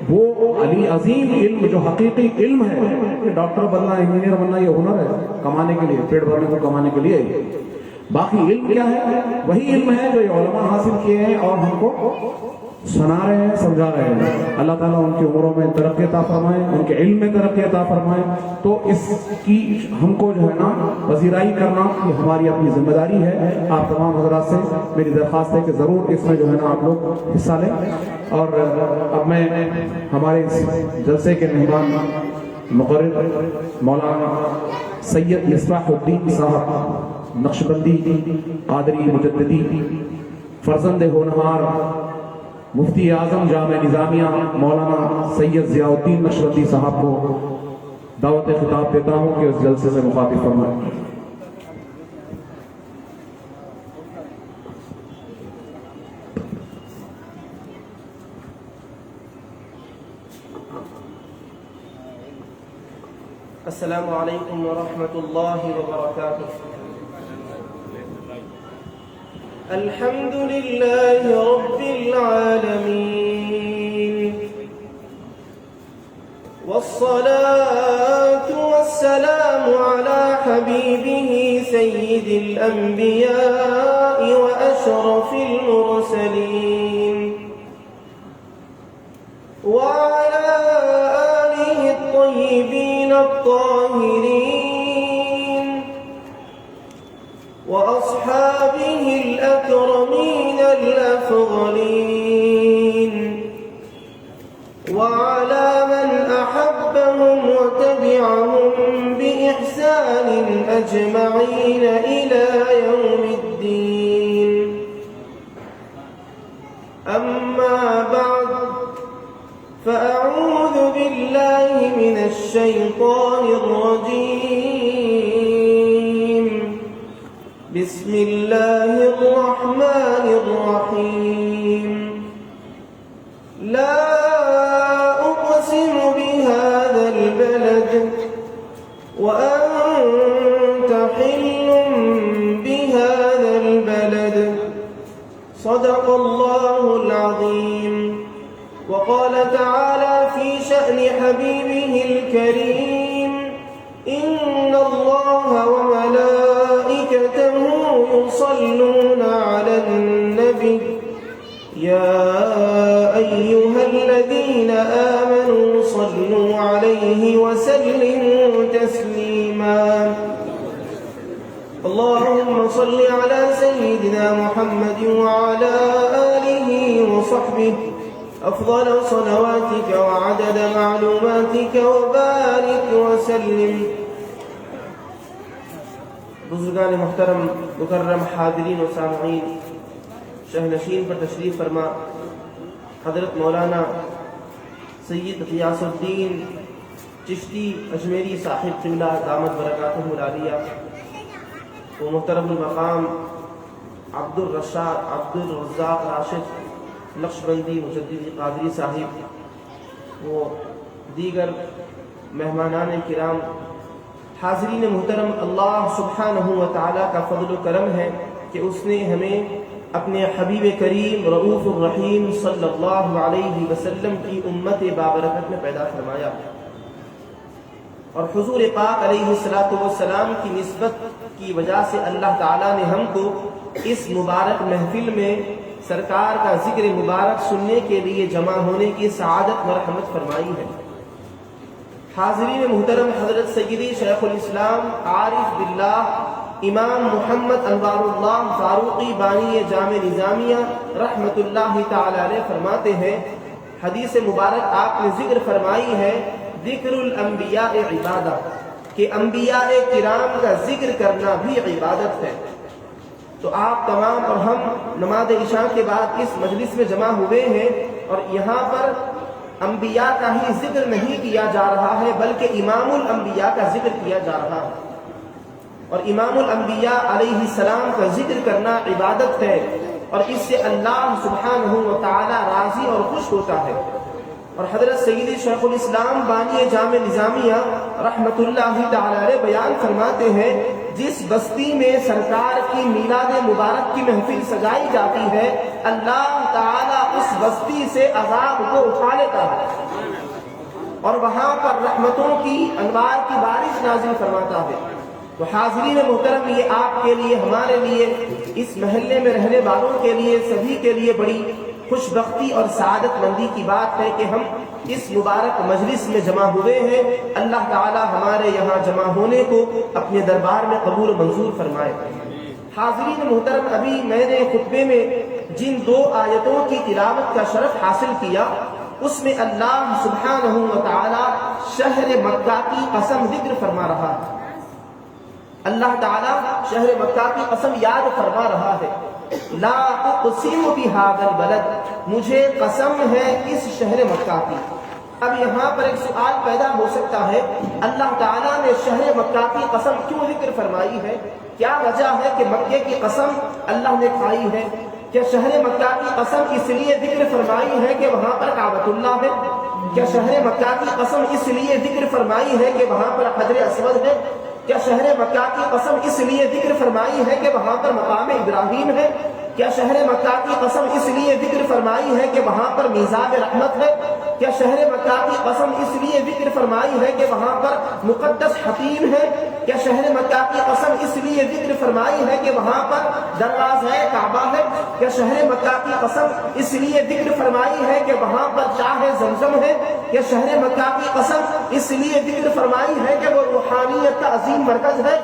وہ علی عظیم علم جو حقیقی علم ہے کہ ڈاکٹر بننا انجینئر بننا یہ ہنر ہے کمانے کے لیے پیٹ بھرنے کو کمانے کے لیے. باقی علم کیا ہے وہی علم ہے جو یہ علماء حاصل کیے ہیں اور ہم کو سنا رہے ہیں سمجھا رہے ہیں. اللہ تعالیٰ ان کی عمروں میں ترقی عطا فرمائے ان کے علم میں ترقی عطا فرمائے. تو اس کی ہم کو جو ہے نا پذیرائی کرنا یہ ہماری اپنی ذمہ داری ہے. آپ تمام حضرات سے میری درخواست ہے کہ ضرور اس میں جو ہے نا آپ لوگ حصہ لیں. اور اب میں ہمارے اس جلسے کے مہمان مقرر مولانا سید مصباح الدین صاحب نقشبندی قادری مجددی، فرزند ہونہار مفتی اعظم جامع نظامیہ مولانا سید ضیاء الدین نقشبندی صاحب کو دعوت خطاب دیتا ہوں کہ اس جلسے سے مخاطب فرمائیں۔ السلام علیکم ورحمۃ اللہ وبرکاتہ۔ الحمد للہ رب العالمین والصلاة والسلام على حبیبہ سید الانبیاء واشرف المرسلین وعلى آلہ الطیبین الطاہرین وأصحابه الأكرمين الأفضلين وعلى من أحبهم وتبعهم بإحسان أجمعين إلى يوم الدين. أما بعد فأعوذ بالله من الشيطان الرجيم. بسم الله الرحمن الرحيم. لا أقسم بهذا البلد وأنت حل بهذا البلد. صدق الله العظيم. وقال تعالى في شأن حبيبه الكريم: إن الله وملائكته يصلون على النبي يا أيها الذين آمنوا صلوا عليه وسلموا تسليما. اللهم صل على سيدنا محمد وعلى آله وصحبه أفضل صلواتك وعدد معلوماتك وبارك وسلم. بزرگان محترم مکرم حاضرین و سامعین، شہنشین پر تشریف فرما حضرت مولانا سید غیاث الدین چشتی اجمیری صاحب قبلہ دامت برکاتہ العالیہ، وہ محترم المقام عبد الرزاق راشد نقشبندی مجددی قادری صاحب، وہ دیگر مہمانان کرام، حاضرین محترم، اللہ سبحانہ و تعالیٰ کا فضل و کرم ہے کہ اس نے ہمیں اپنے حبیب کریم رؤوف الرحیم صلی اللہ علیہ وسلم کی امت بابرکت میں پیدا فرمایا، اور حضور پاک علیہ السلام کی نسبت کی وجہ سے اللہ تعالیٰ نے ہم کو اس مبارک محفل میں سرکار کا ذکر مبارک سننے کے لیے جمع ہونے کی سعادت مرحمت فرمائی ہے۔ حاضرین محترم، حضرت سیدی شیخ الاسلام عارف باللہ امام محمد انوار اللہ فاروقی بانی جامع نظامیہ رحمت اللہ تعالی علیہ فرماتے ہیں، حدیث مبارک آپ نے ذکر فرمائی ہے، ذکر الانبیاء عبادہ، کہ انبیاء کرام کا ذکر کرنا بھی عبادت ہے۔ تو آپ تمام اور ہم نماز عشاء کے بعد اس مجلس میں جمع ہوئے ہیں، اور یہاں پر انبیاء کا ہی ذکر نہیں کیا جا رہا ہے بلکہ امام الانبیاء کا ذکر کیا جا رہا ہے، اور امام الانبیاء علیہ السلام کا ذکر کرنا عبادت ہے، اور اس سے اللہ سبحانہ و تعالی راضی اور خوش ہوتا ہے۔ اور حضرت سیدی شیخ الاسلام بانی جامع نظامیہ رحمت اللہ تعالی علیہ بیان فرماتے ہیں، جس بستی میں سرکار کی میلاد مبارک کی محفل سجائی جاتی ہے، اللہ تعالیٰ اس بستی سے عذاب کو اٹھا لیتا ہے اور وہاں پر رحمتوں کی انوار کی بارش نازل فرماتا ہے۔ تو حاضرین محترم، یہ آپ کے لیے، ہمارے لیے، اس محلے میں رہنے والوں کے لیے، سبھی کے لیے بڑی خوش بختی اور سعادت مندی کی بات ہے کہ ہم اس مبارک مجلس میں جمع ہوئے ہیں۔ اللہ تعالی ہمارے یہاں جمع ہونے کو اپنے دربار میں قبول و منظور فرمائے۔ حاضرین محترم، ابھی میں نے خطبے میں جن دو آیتوں کی تلاوت کا شرف حاصل کیا، اس میں اللہ سبحانہ و تعالی شہر مکہ کی قسم ذکر فرما رہا ہے. اللہ تعالی شہر مکہ کی قسم یاد فرما رہا ہے. لا اقسم بهذا البلد، مجھے قسم ہے اس شہر مکہ کی. اب یہاں پر ایک سوال پیدا ہو سکتا ہے، اللہ تعالیٰ نے شہر مکہ کی قسم کیوں ذکر فرمائی ہے؟ کیا وجہ ہے کہ مکے کی قسم اللہ نے کھائی ہے؟ کیا شہر مکہ کی قسم اس لیے ذکر فرمائی ہے کہ وہاں پر کعبۃ اللہ ہے؟ کیا شہر مکہ کی قسم اس لیے ذکر فرمائی ہے کہ وہاں پر حجر اسود ہے؟ کیا شہر مکہ کی قسم اس لیے ذکر فرمائی ہے کہ وہاں پر مقام ابراہیم ہے؟ کیا شہر مکہ کی قسم اس لیے ذکر فرمائی ہے کہ وہاں پر میزاب رحمت ہے؟ کیا شہر مکہ کی قسم اس لیے ذکر فرمائی ہے کہ وہاں پر مقدس حتیم ہے؟ کیا شہر مکہ کی قسم اس لیے ذکر فرمائی ہے کہ وہاں پر دروازہ کعبہ ہے؟ کیا شہر مکہ کی قسم اس لیے ذکر فرمائی ہے کہ وہاں پر چاہ زمزم ہے؟ کیا شہر مکہ کی قسم اس لیے ذکر فرمائی ہے کہ وہ روحانیت کا عظیم مرکز ہے؟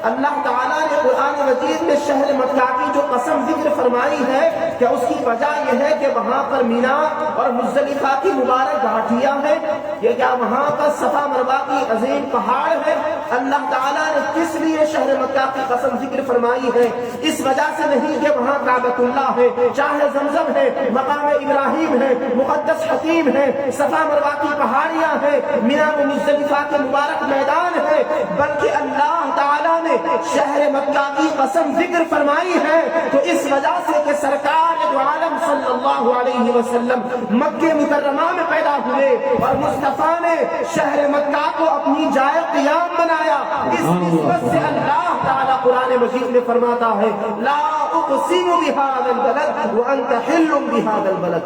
اللہ تعالیٰ نے قرآن مجید میں شہر مکہ کی جو قسم ذکر فرمائی ہے کہ اس کی وجہ یہ ہے کہ وہاں پر مینا اور مزدلفہ کی مبارک گھاٹیاں ہیں، یہ کیا وہاں پر صفا مروہ کی عظیم پہاڑ ہے. اللہ تعالیٰ نے کس لیے شہر مکہ کی قسم ذکر فرمائی ہے؟ اس وجہ سے نہیں کہ وہاں کعبۃ اللہ ہے، چاہے زمزم ہے، مقام ابراہیم ہے، مقدس حتیم ہے، صفا مروہ کی پہاڑیاں ہیں، مینا و مزدلفہ کے مبارک میدان ہے، بلکہ اللہ تعالیٰ نے شہر مکہ کی قسم ذکر فرمائی ہے تو اس وجہ سے کہ سرکار دو عالم صلی اللہ علیہ وسلم مکہ مکرمہ میں پیدا ہوئے اور مصطفیٰ نے شہر مکہ کو اپنی جائے قیام بنایا. اس نسبت سے اللہ تعالیٰ قرآن مجید میں فرماتا ہے لا اقسم بهذا البلد وانت حل بهذا البلد،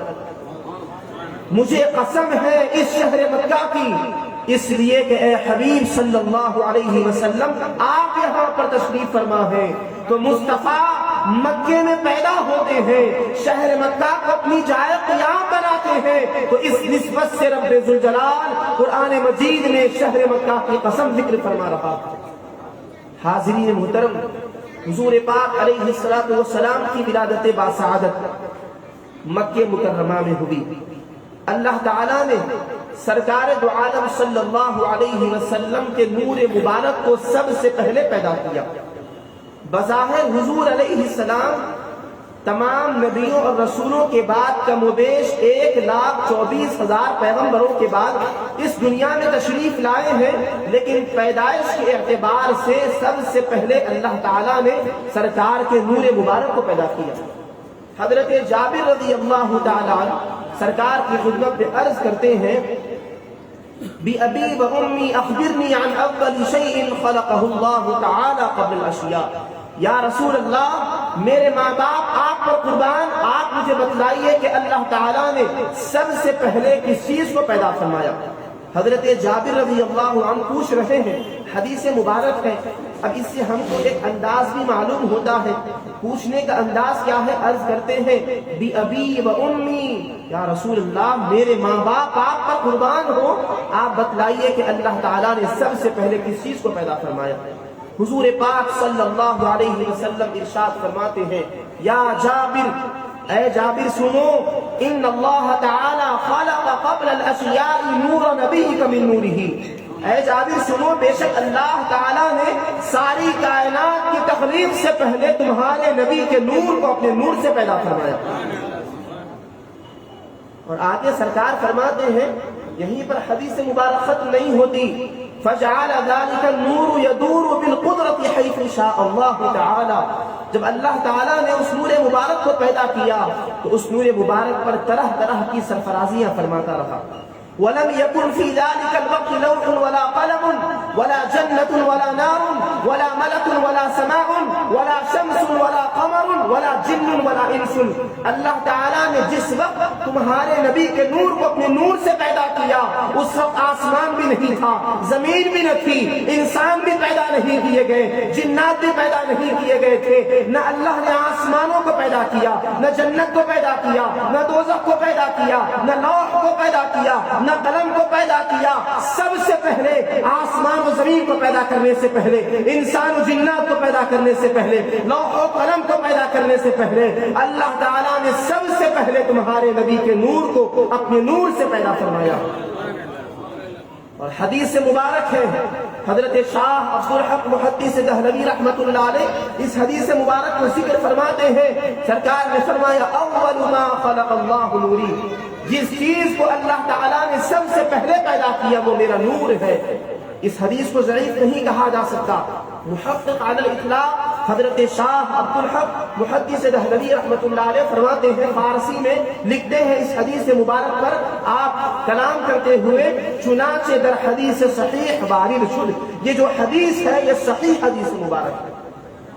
مجھے قسم ہے اس شہر مکہ کی، اس لیے کہ اے حبیب صلی اللہ علیہ وسلم آپ یہاں پر تشریف فرما ہے تو مصطفیٰ مکے میں پیدا ہوتے ہیں، شہر مکہ کو اپنی جائے قیام بناتے ہیں، تو اس نسبت سے رب ذوالجلال قرآن مجید میں شہر مکہ کی قسم ذکر فرما رہا ہے. حاضرین محترم، حضور پاک علیہ الصلوۃ والسلام کی ولادت باسعادت مکہ مکرمہ میں ہوئی. اللہ تعالیٰ نے سرکار دو عالم صلی اللہ علیہ وسلم کے نور مبارک کو سب سے پہلے پیدا کیا. بظاہر حضور علیہ السلام تمام نبیوں اور رسولوں کے بعد کم و بیش 1,24,000 پیغمبروں کے بعد اس دنیا میں تشریف لائے ہیں، لیکن پیدائش کے اعتبار سے سب سے پہلے اللہ تعالیٰ نے سرکار کے نور مبارک کو پیدا کیا. حضرت جابر رضی اللہ تعالیٰ عنہ سرکار کی خدمت میں عرض کرتے ہیں بِأَبِي وَأُمِّي أَخْبِرْنِي عَنْ أَوَّلِ شَيْءٍ خَلَقَهُ اللَّهُ تَعَالَى قَبْلَ الْأَشْيَاءِ. یا رسول اللہ، میرے ماں باپ آپ پر قربان، آپ مجھے بتلائیے کہ اللہ تعالیٰ نے سب سے پہلے کس چیز کو پیدا فرمایا. حضرت جابر رضی اللہ عنہ پوچھ رہے ہیں، حدیث مبارک ہے. اب اس سے ہم کو ایک انداز بھی معلوم ہوتا ہے، پوچھنے کا انداز کیا ہے. عرض کرتے ہیں بِأَبِي وَأُمِّي، یا رسول اللہ میرے ماں باپ آپ پر قربان ہو، آپ بتلائیے کہ اللہ تعالیٰ نے سب سے پہلے کس چیز کو پیدا فرمایا. حضور پاک صلی اللہ علیہ وسلم ارشاد فرماتے ہیں یا جابر، اے جابر سنو، ان اللہ تعالی خلق قبل الاشیاء نور نبیک من نورہ. اے جابر سنو، بے شک اللہ تعالیٰ نے ساری کائنات کی تخلیق سے پہلے تمہارے نبی کے نور کو اپنے نور سے پیدا فرمایا. اور آگے سرکار فرماتے ہیں، یہیں پر حدیث مبارک ختم نہیں ہوتی، فجعل ذلك النور يدور بالقدرة حيث شاء الله تعالى. جب اللہ تعالیٰ نے اس نور مبارک کو پیدا کیا تو اس نور مبارک پر طرح طرح کی سرفرازیاں فرماتا رہا. ولم يكن في ذلك الوقت لوح ولا قلم ولا جنة ولا نار ولا ملك ولا سماء ولا شمس ولا قمر ولا جن ولا انس. اللہ تعالیٰ نے جس وقت تمہارے نبی کے نور کو اپنے نور سے پیدا کیا اس وقت آسمان بھی نہیں تھا، زمین بھی نہ تھی، انسان بھی پیدا نہیں کیے گئے، جنات بھی پیدا نہیں کیے گئے تھے. نہ اللہ نے آسمانوں کو پیدا کیا، نہ جنت کو پیدا کیا، نہ دوزخ کو پیدا کیا، نہ لوح کو پیدا کیا، نہ قلم کو پیدا کیا. سب سے پہلے آسمان و زمین کو پیدا کرنے سے پہلے، انسان و جنات کو پیدا کرنے سے پہلے، لوح و قلم کو پیدا کرنے سے پہلے اللہ تعالیٰ نے سب سے پہلے تمہارے نبی کے نور کو اپنے نور سے پیدا فرمایا. اور حدیث سے مبارک ہے، حضرت شاہ عبدالحق محدث دہلوی رحمۃ اللہ علیہ اس حدیث مبارک میں ذکر فرماتے ہیں، سرکار نے فرمایا اول ما خلق اللہ نوری، جس چیز کو اللہ تعالیٰ نے سب سے پہلے پیدا کیا وہ میرا نور ہے. اس حدیث کو ضعیف نہیں کہا جا سکتا. محقق علی الاطلاق حضرت شاہ عبدالحق محدث دہلوی رحمۃ اللہ علیہ فرماتے ہیں، فارسی میں لکھتے ہیں اس حدیث مبارک پر آپ کلام کرتے ہوئے، چنانچہ در حدیث صحیح وارد شد، یہ جو حدیث ہے یہ صحیح حدیث مبارک ہے.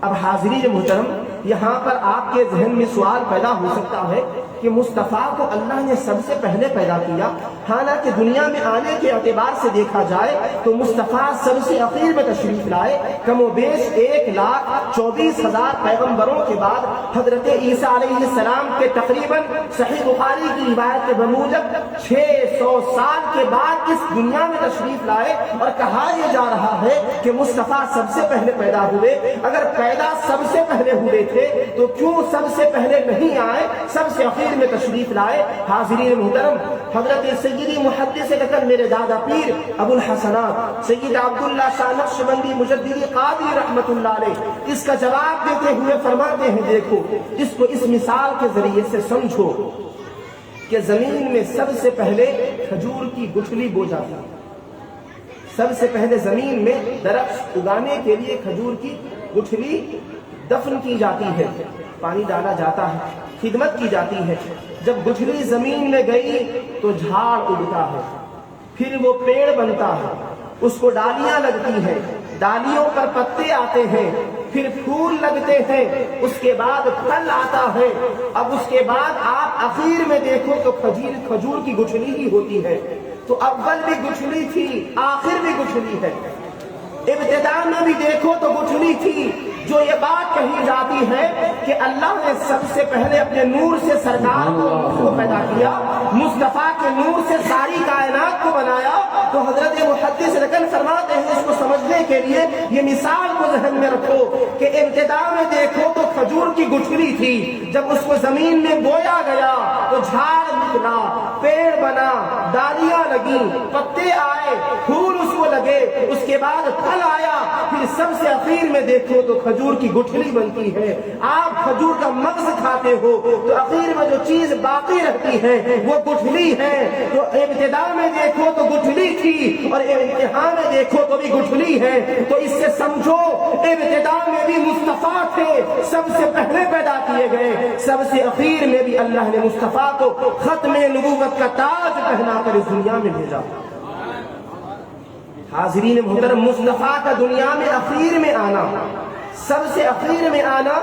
اب حاضرین محترم، یہاں پر آپ کے ذہن میں سوال پیدا ہو سکتا ہے کہ مصطفیٰ کو اللہ نے سب سے پہلے پیدا کیا، حالانکہ دنیا میں آنے کے اعتبار سے دیکھا جائے تو مصطفیٰ سب سے اخیر میں تشریف لائے. کم و بیش 1,24,000 پیغمبروں کے بعد حضرت عیسیٰ علیہ السلام کے تقریباً صحیح بخاری کی روایت کے بموجب 600 سال کے بعد اس دنیا میں تشریف لائے، اور کہا یہ جا رہا ہے کہ مصطفیٰ سب سے پہلے پیدا ہوئے. اگر پیدا سب سے پہلے ہوئے تھے تو کیوں سب سے پہلے نہیں آئے، سب سے اخیر میں تشریف لائے؟ حاضرین محترم، حضرت سیدی محدث لکن میرے دادا پیر ابو الحسنات سید عبداللہ شاہ نقشبندی مجددی قادری رحمت اللہ علیہ اس کا جواب دیتے ہوئے فرماتے ہیں، دیکھو اس کو اس مثال کے ذریعے سے سمجھو کہ زمین میں سب سے پہلے کھجور کی گٹھلی بو جاتی ہے. سب سے پہلے زمین میں درخت اگانے کے لیے کھجور کی گٹھلی دفن کی جاتی ہے، پانی ڈالا جاتا ہے، خدمت کی جاتی ہے. جب گٹھلی زمین میں گئی تو جھاڑ اگتا ہے، پھر وہ پیڑ بنتا ہے، اس کو ڈالیاں لگتی ہیں، ڈالیوں پر پتے آتے ہیں، پھر پھول لگتے ہیں، اس کے بعد پھل آتا ہے. اب اس کے بعد آپ اخیر میں دیکھو تو کھجور کی گٹھلی ہی ہوتی ہے. تو اول بھی گٹھلی تھی، آخر بھی گٹھلی ہے. ابتدا میں بھی دیکھو تو گٹھلی تھی. جو یہ بات کہی جاتی ہے کہ اللہ نے سب سے پہلے اپنے نور سے سرکار کو پیدا کیا، مصطفیٰ کے نور سے ساری کائنات کو بنایا، تو حضرت محدث لکن فرماتے ہیں اس کو سمجھنے کے لیے یہ مثال کو ذہن میں رکھو کہ ابتدا میں دیکھو تو کھجور کی گٹھلی تھی، جب اس کو زمین میں بویا گیا تو جھاڑ نکلا، پیڑ بنا، ڈالیاں لگی، پتے آئے، پھول اس کو لگے، اس کے بعد پھل آیا، پھر سب سے اخیر میں دیکھو تو کھجور کی گٹھلی بنتی ہے. آپ کھجور کا مغز کھاتے ہو تو اخیر میں جو چیز باقی رہتی ہے وہ گٹھلی ہے. تو ابتدا میں دیکھو تو گٹھلی تھی اور انتہا میں دیکھو تو بھی گٹھلی ہے. تو اس سے سمجھو ابتدا میں بھی مصطفیٰ تھے، سب سے پہلے پیدا کیے گئے، سب سے اخیر میں بھی اللہ نے مصطفیٰ کو ختم نبوت کا تاج پہنا کر اس دنیا میں بھیجا. حاضرین محترم، مصطفیٰ کا دنیا میں اخیر میں آنا، سب سے اخیر میں آنا،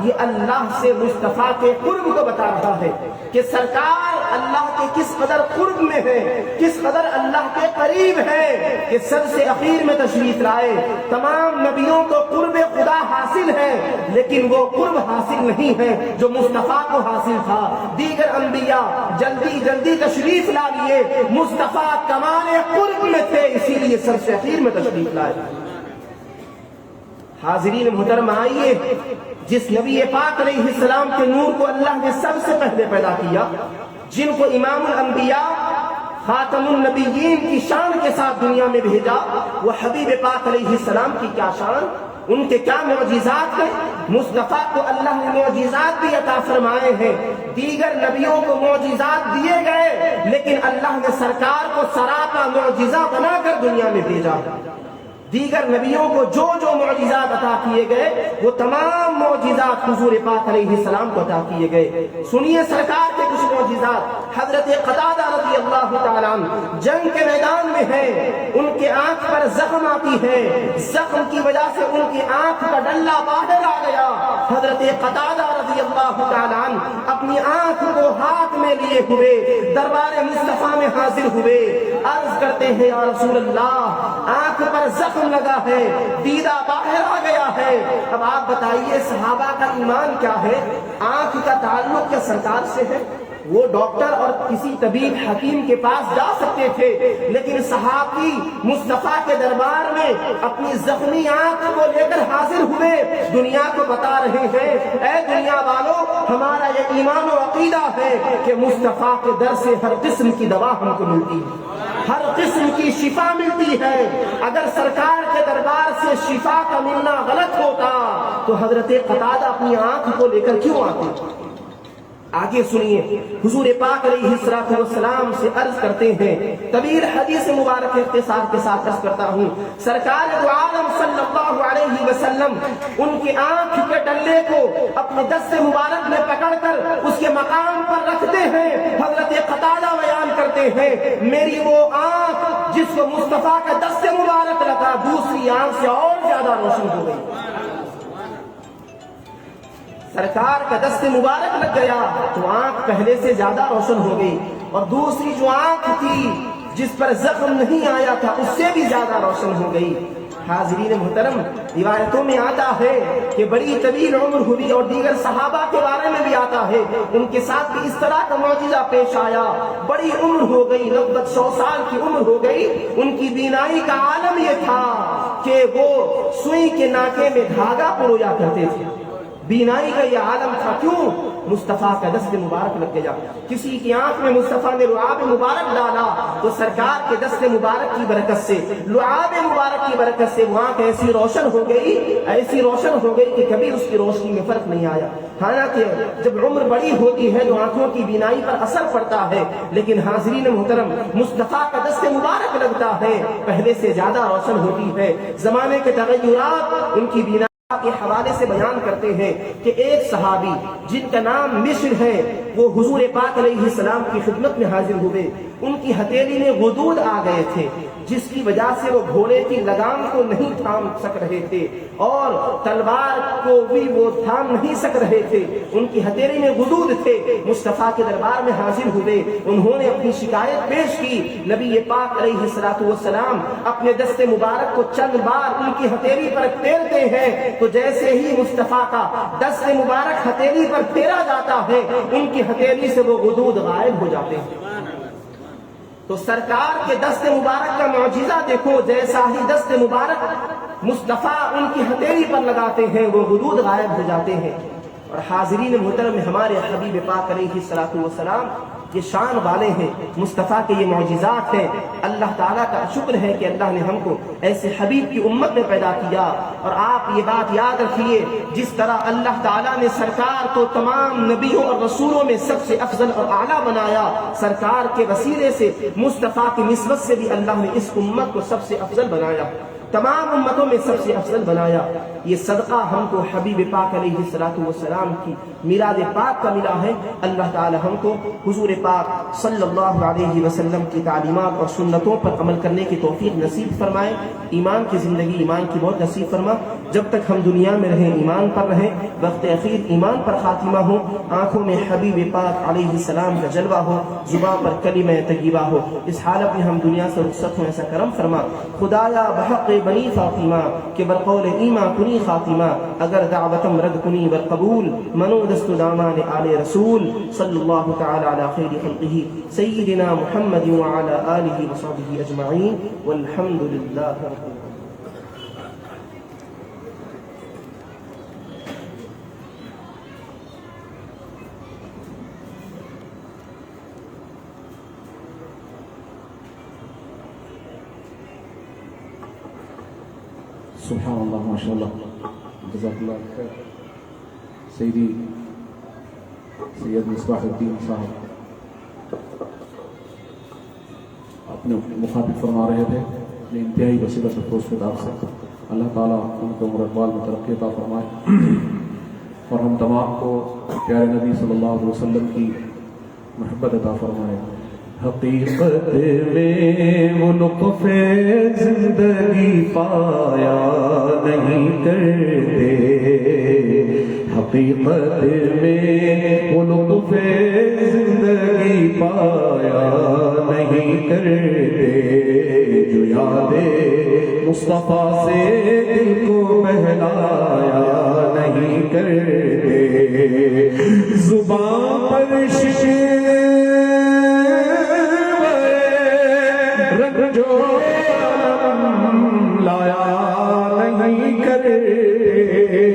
یہ اللہ سے مصطفیٰ کے قرب کو بتا رہا ہے کہ سرکار اللہ کے کس قدر قرب میں ہے، کس قدر اللہ کے قریب ہے کہ سب سے اخیر میں تشریف لائے. تمام نبیوں کو قرب خدا حاصل ہے، لیکن وہ قرب حاصل نہیں ہے جو مصطفیٰ کو حاصل تھا. دیگر انبیاء جلدی جلدی تشریف لا لیے، مصطفیٰ کمال قرب میں تھے، اسی لیے سب سے اخیر میں تشریف لائے. حاضرین محترم، آئیے جس نبی پاک علیہ السلام کے نور کو اللہ نے سب سے پہلے پیدا کیا، جن کو امام الانبیاء خاتم النبیین کی شان کے ساتھ دنیا میں بھیجا، وہ حبیب پاک علیہ السلام کی کیا شان، ان کے کیا معجزات ہیں. مصطفیٰ کو اللہ نے معجزات بھی عطا فرمائے ہیں. دیگر نبیوں کو معجزات دیے گئے، لیکن اللہ نے سرکار کو سراپا معجزہ بنا کر دنیا میں بھیجا. دیگر نبیوں کو جو جو معجزات عطا کیے گئے وہ تمام معجزات حضور پاک علیہ السلام کو عطا کیے گئے. سنیے سرکار کے کچھ معجزات. حضرت قتادہ رضی اللہ تعالیٰ عنہ جنگ کے میدان میں ہیں، ان کے آنکھ پر زخم آتی ہے، زخم کی وجہ سے ان کی آنکھ کا ڈلہ باہر آ گیا. حضرت قتادہ رضی اللہ تعالیٰ عنہ اپنی آنکھ کو ہاتھ میں لیے ہوئے دربار مصطفیٰ میں حاضر ہوئے، عرض کرتے ہیں یا رسول اللہ، آنکھ پر زخم لگا ہے، دیدہ باہر آ گیا ہے. اب آپ بتائیے صحابہ کا ایمان کیا ہے؟ آنکھ کا تعلق کیا سرکار سے ہے؟ وہ ڈاکٹر اور کسی طبیب حکیم کے پاس جا سکتے تھے، لیکن صحابی مصطفیٰ کے دربار میں اپنی زخمی آنکھ کو لے کر حاضر ہوئے، دنیا کو بتا رہے ہیں اے دنیا والوں، ہمارا یہ ایمان و عقیدہ ہے کہ مصطفیٰ کے در سے ہر قسم کی دوا ہم کو ملتی ہے، ہر قسم کی شفا ملتی ہے۔ اگر سرکار کے دربار سے شفا کا ملنا غلط ہوتا تو حضرت قتادہ اپنی آنکھ کو لے کر کیوں آتے؟ آگے سنیے، حضور پاک علیہ السلام سے عرض کرتے ہیں، طویل حدیث مبارک اختصار کے ساتھ عرض کرتا ہوں، سرکار دو عالم صلی اللہ علیہ وسلم ان کی آنکھ کے ڈلے کو اپنے دست مبارک میں پکڑ کر اس کے مقام پر رکھتے ہیں۔ حضرت قتادہ بیان کرتے ہیں، میری وہ آنکھ جس کو مصطفیٰ کا دست مبارک لگا دوسری آنکھ سے اور زیادہ روشن ہو گئی۔ سرکار کا دست مبارک لگ گیا تو آنکھ پہلے سے زیادہ روشن ہو گئی، اور دوسری جو آنکھ تھی جس پر زخم نہیں آیا تھا اس سے بھی زیادہ روشن ہو گئی۔ حاضرین محترم، روایتوں میں آتا ہے کہ بڑی طویل عمر ہوئی، اور دیگر صحابہ کے بارے میں بھی آتا ہے ان کے ساتھ بھی اس طرح کا معجزہ پیش آیا، بڑی عمر ہو گئی، 90-100 سال کی عمر ہو گئی، ان کی بینائی کا عالم یہ تھا کہ وہ سوئی کے ناکے میں دھاگا پرویا کرتے تھے۔ بینائی کا یہ عالم تھا، کیوں؟ مصطفیٰ کا دست مبارک لگ گیا۔ کسی کی آنکھ میں مصطفیٰ نے لعاب مبارک ڈالا تو سرکار کے دست مبارک کی برکت سے، لعاب مبارک کی برکت سے وہ آنکھ ایسی روشن ہو گئی، ایسی روشن ہو گئی کہ کبھی اس کی روشنی میں فرق نہیں آیا۔ حالانکہ جب عمر بڑی ہوتی ہے تو آنکھوں کی بینائی پر اثر پڑتا ہے، لیکن حاضرین محترم، مصطفیٰ کا دست مبارک لگتا ہے پہلے سے زیادہ روشن ہوتی ہے۔ زمانے کے تغیرات ان کی بینائی کے حوالے سے بیان کرتے ہیں کہ ایک صحابی جن کا نام مشر ہے وہ حضور پاک علیہ السلام کی خدمت میں حاضر ہوئے، ان کی ہتھیلی میں غدود آ گئے تھے جس کی وجہ سے وہ گھوڑے کی لگام کو نہیں تھام سک رہے تھے اور تلوار کو بھی وہ تھام نہیں سک رہے تھے، ان کی ہتھیلی میں غدود تھے۔ مصطفیٰ کے دربار میں حاضر ہوئے، انہوں نے اپنی شکایت پیش کی، نبی پاک علیہ السلام اپنے دست مبارک کو چند بار ان کی ہتھیلی پر پھیرتے ہیں تو جیسے ہی مصطفیٰ کا دست مبارک ہتھیلی پر پھیرا جاتا ہے ان کی ہتھیلی سے وہ غدود غائب ہو جاتے ہیں۔ تو سرکار کے دست مبارک کا معجزہ دیکھو، جیسا ہی دست مبارک مصطفیٰ ان کی ہتھیلی پر لگاتے ہیں وہ غدود غائب ہو جاتے ہیں۔ اور حاضرین محترم، ہمارے حبیب پاک علیہ السلام یہ شان والے ہیں، مصطفیٰ کے یہ معجزات ہیں۔ اللہ تعالیٰ کا شکر ہے کہ اللہ نے ہم کو ایسے حبیب کی امت میں پیدا کیا۔ اور آپ یہ بات یاد رکھیے، جس طرح اللہ تعالیٰ نے سرکار کو تمام نبیوں اور رسولوں میں سب سے افضل اور اعلیٰ بنایا، سرکار کے وسیلے سے مصطفیٰ کی نسبت سے بھی اللہ نے اس امت کو سب سے افضل بنایا، تمام امتوں میں سب سے افضل بنایا۔ یہ صدقہ ہم کو حبیب پاک علیہ السلام کی میلاد پاک کا ملا ہے۔ اللہ تعالی ہم کو حضور پاک صلی اللہ علیہ وسلم کی تعلیمات اور سنتوں پر عمل کرنے کی توفیق نصیب فرمائے، ایمان کی زندگی، ایمان کی موت نصیب فرما۔ جب تک ہم دنیا میں رہیں ایمان پر رہیں، وقت اخیر ایمان پر خاتمہ ہو، آنکھوں میں حبیب پاک علیہ السلام کا جلوہ ہو، زبان پر کلمہ طیبہ ہو۔ اس حالت میں ہم دنیا سے رخصت ہوں، ایسا کرم فرما خدایا بحق بنی فاطمہ کہ برقول ایما کنی خاتمہ، اگر دعوتم رد کنی برقبول، منو دست دامان آل رسول، صلی اللہ تعالی علی خیر خلقہ سیدنا محمد وعلی آلہ وصحبہ اجمعین، والحمد للہ رب العالمین۔ سبحان اللہ، ماشاء اللہ، جزاک اللہ خیر۔ سیدی سید مصباح الدین صاحب اپنے مخاطب فرما رہے تھے اپنے انتہائی بصیرت و خدمات سے، اللہ تعالیٰ ان کو عمر اقبال میں ترقی عطا فرمائے اور ہم تمام کو پیارے نبی صلی اللہ علیہ وسلم کی محبت عطا فرمائے۔ حقیقت میں وہ لطف زندگی پایا نہیں کرتے، حقیقت میں وہ لطف زندگی پایا نہیں کرتے، جو یاد مصطفیٰ سے دل کو بہلایا نہیں کرتے، زبان پر شکر کرتے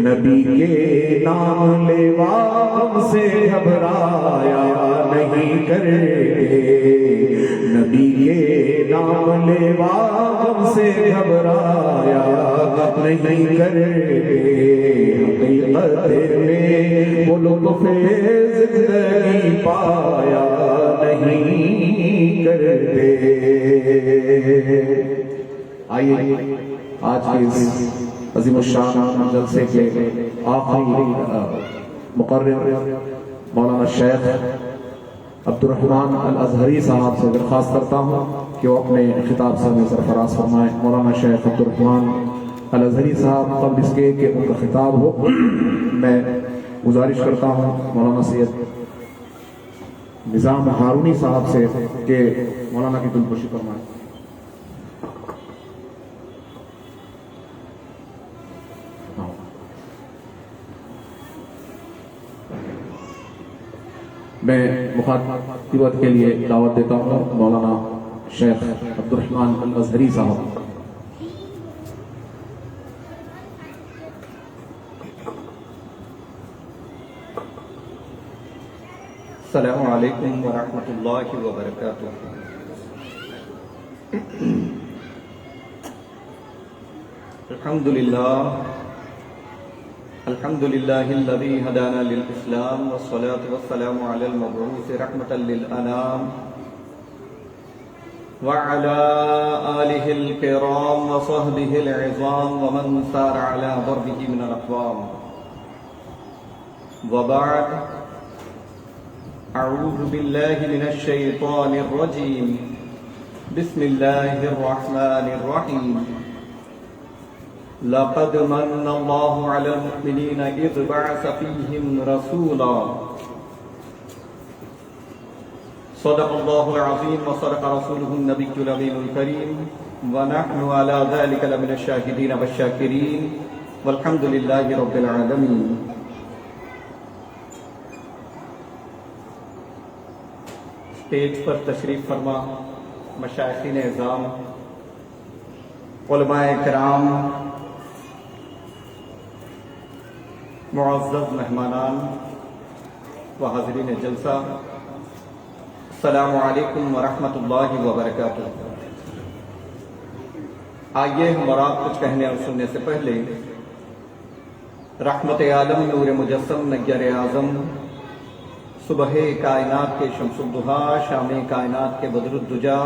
نبی کے نام لیوا ہم سے گھبرایا نہیں کرتے نبی کے نام لیوا ہم سے گھبرایا نہیں کرتے حقیقت میں وہ لطف زندگی پایا نہیں کرتے. آئیے آج کے اس عظیم الشان جلسے کے آخری مقرر مولانا شیخ عبد الرحمن الازہری صاحب سے درخواست کرتا ہوں کہ وہ اپنے خطاب سے ہمیں سرفراز فرمائیں. مولانا شیخ عبد الرحمن الازہری صاحب قبل اس کے کہ ان کا خطاب ہو میں گزارش کرتا ہوں مولانا سید نظام ہارونی صاحب سے کہ مولانا کی دلخوشی فرمائیں. میں مخاطبت کے لیے دعوت دیتا ہوں مولانا شیخ عبد الرحمن الازہری صاحب. السلام علیکم ورحمۃ اللہ وبرکاتہ. الحمد للہ الذی ہدانا للاسلام والصلاة والسلام علی المبعوث رحمة للانام وعلى آلہ الکرام وصحبہ العظام ومن سار على ضربہ من الاقوام. وبعد اعوذ باللہ من الشیطان الرجیم. بسم اللہ الرحمن الرحیم. لقد من اللہ علی المؤمنین اذ بعث فیہم رسولا. صدق اللہ العظیم وصدق رسولہ النبی الامین الکریم ونحن علی ذلک لمن الشاہدین والشاکرین والحمد للہ رب العالمین. اسٹیج پر تشریف فرما مشائخین اعظام، علماء کرام، معزز مہمانان و حاضرین جلسہ، السلام علیکم ورحمۃ اللہ وبرکاتہ. آئیے ہمارا کچھ کہنے اور سننے سے پہلے رحمت عالم، نور مجسم، نیر اعظم، صبح کائنات کے شمس الضحیٰ، شام کائنات کے بدر الدجا،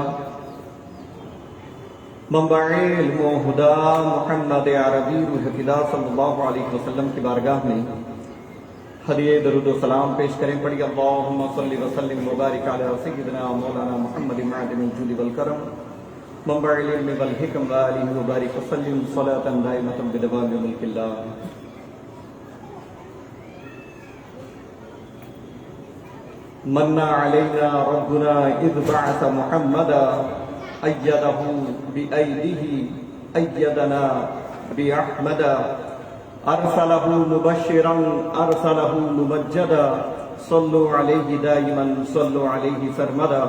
منبع علم و ہدا محمد عربی روح فدا صلی اللہ علیہ وسلم کی بارگاہ میں ہدیہ درود و سلام پیش کریں. پڑھی اللہم صلی وسلم وبارک علی سیدنا مولانا محمد معدن الجود والکرم منبع العلم والحکم وآلہ وبارک وسلم صلاة دائمة بدوام ملک اللہ. من علینا ربنا اذ بعث محمدا ایدہ بایدہ ایدنا باحمدا ارسلہ مبشرا ارسلہ ممجدا صلوا علیہ دائما صلوا علیہ سرمدا.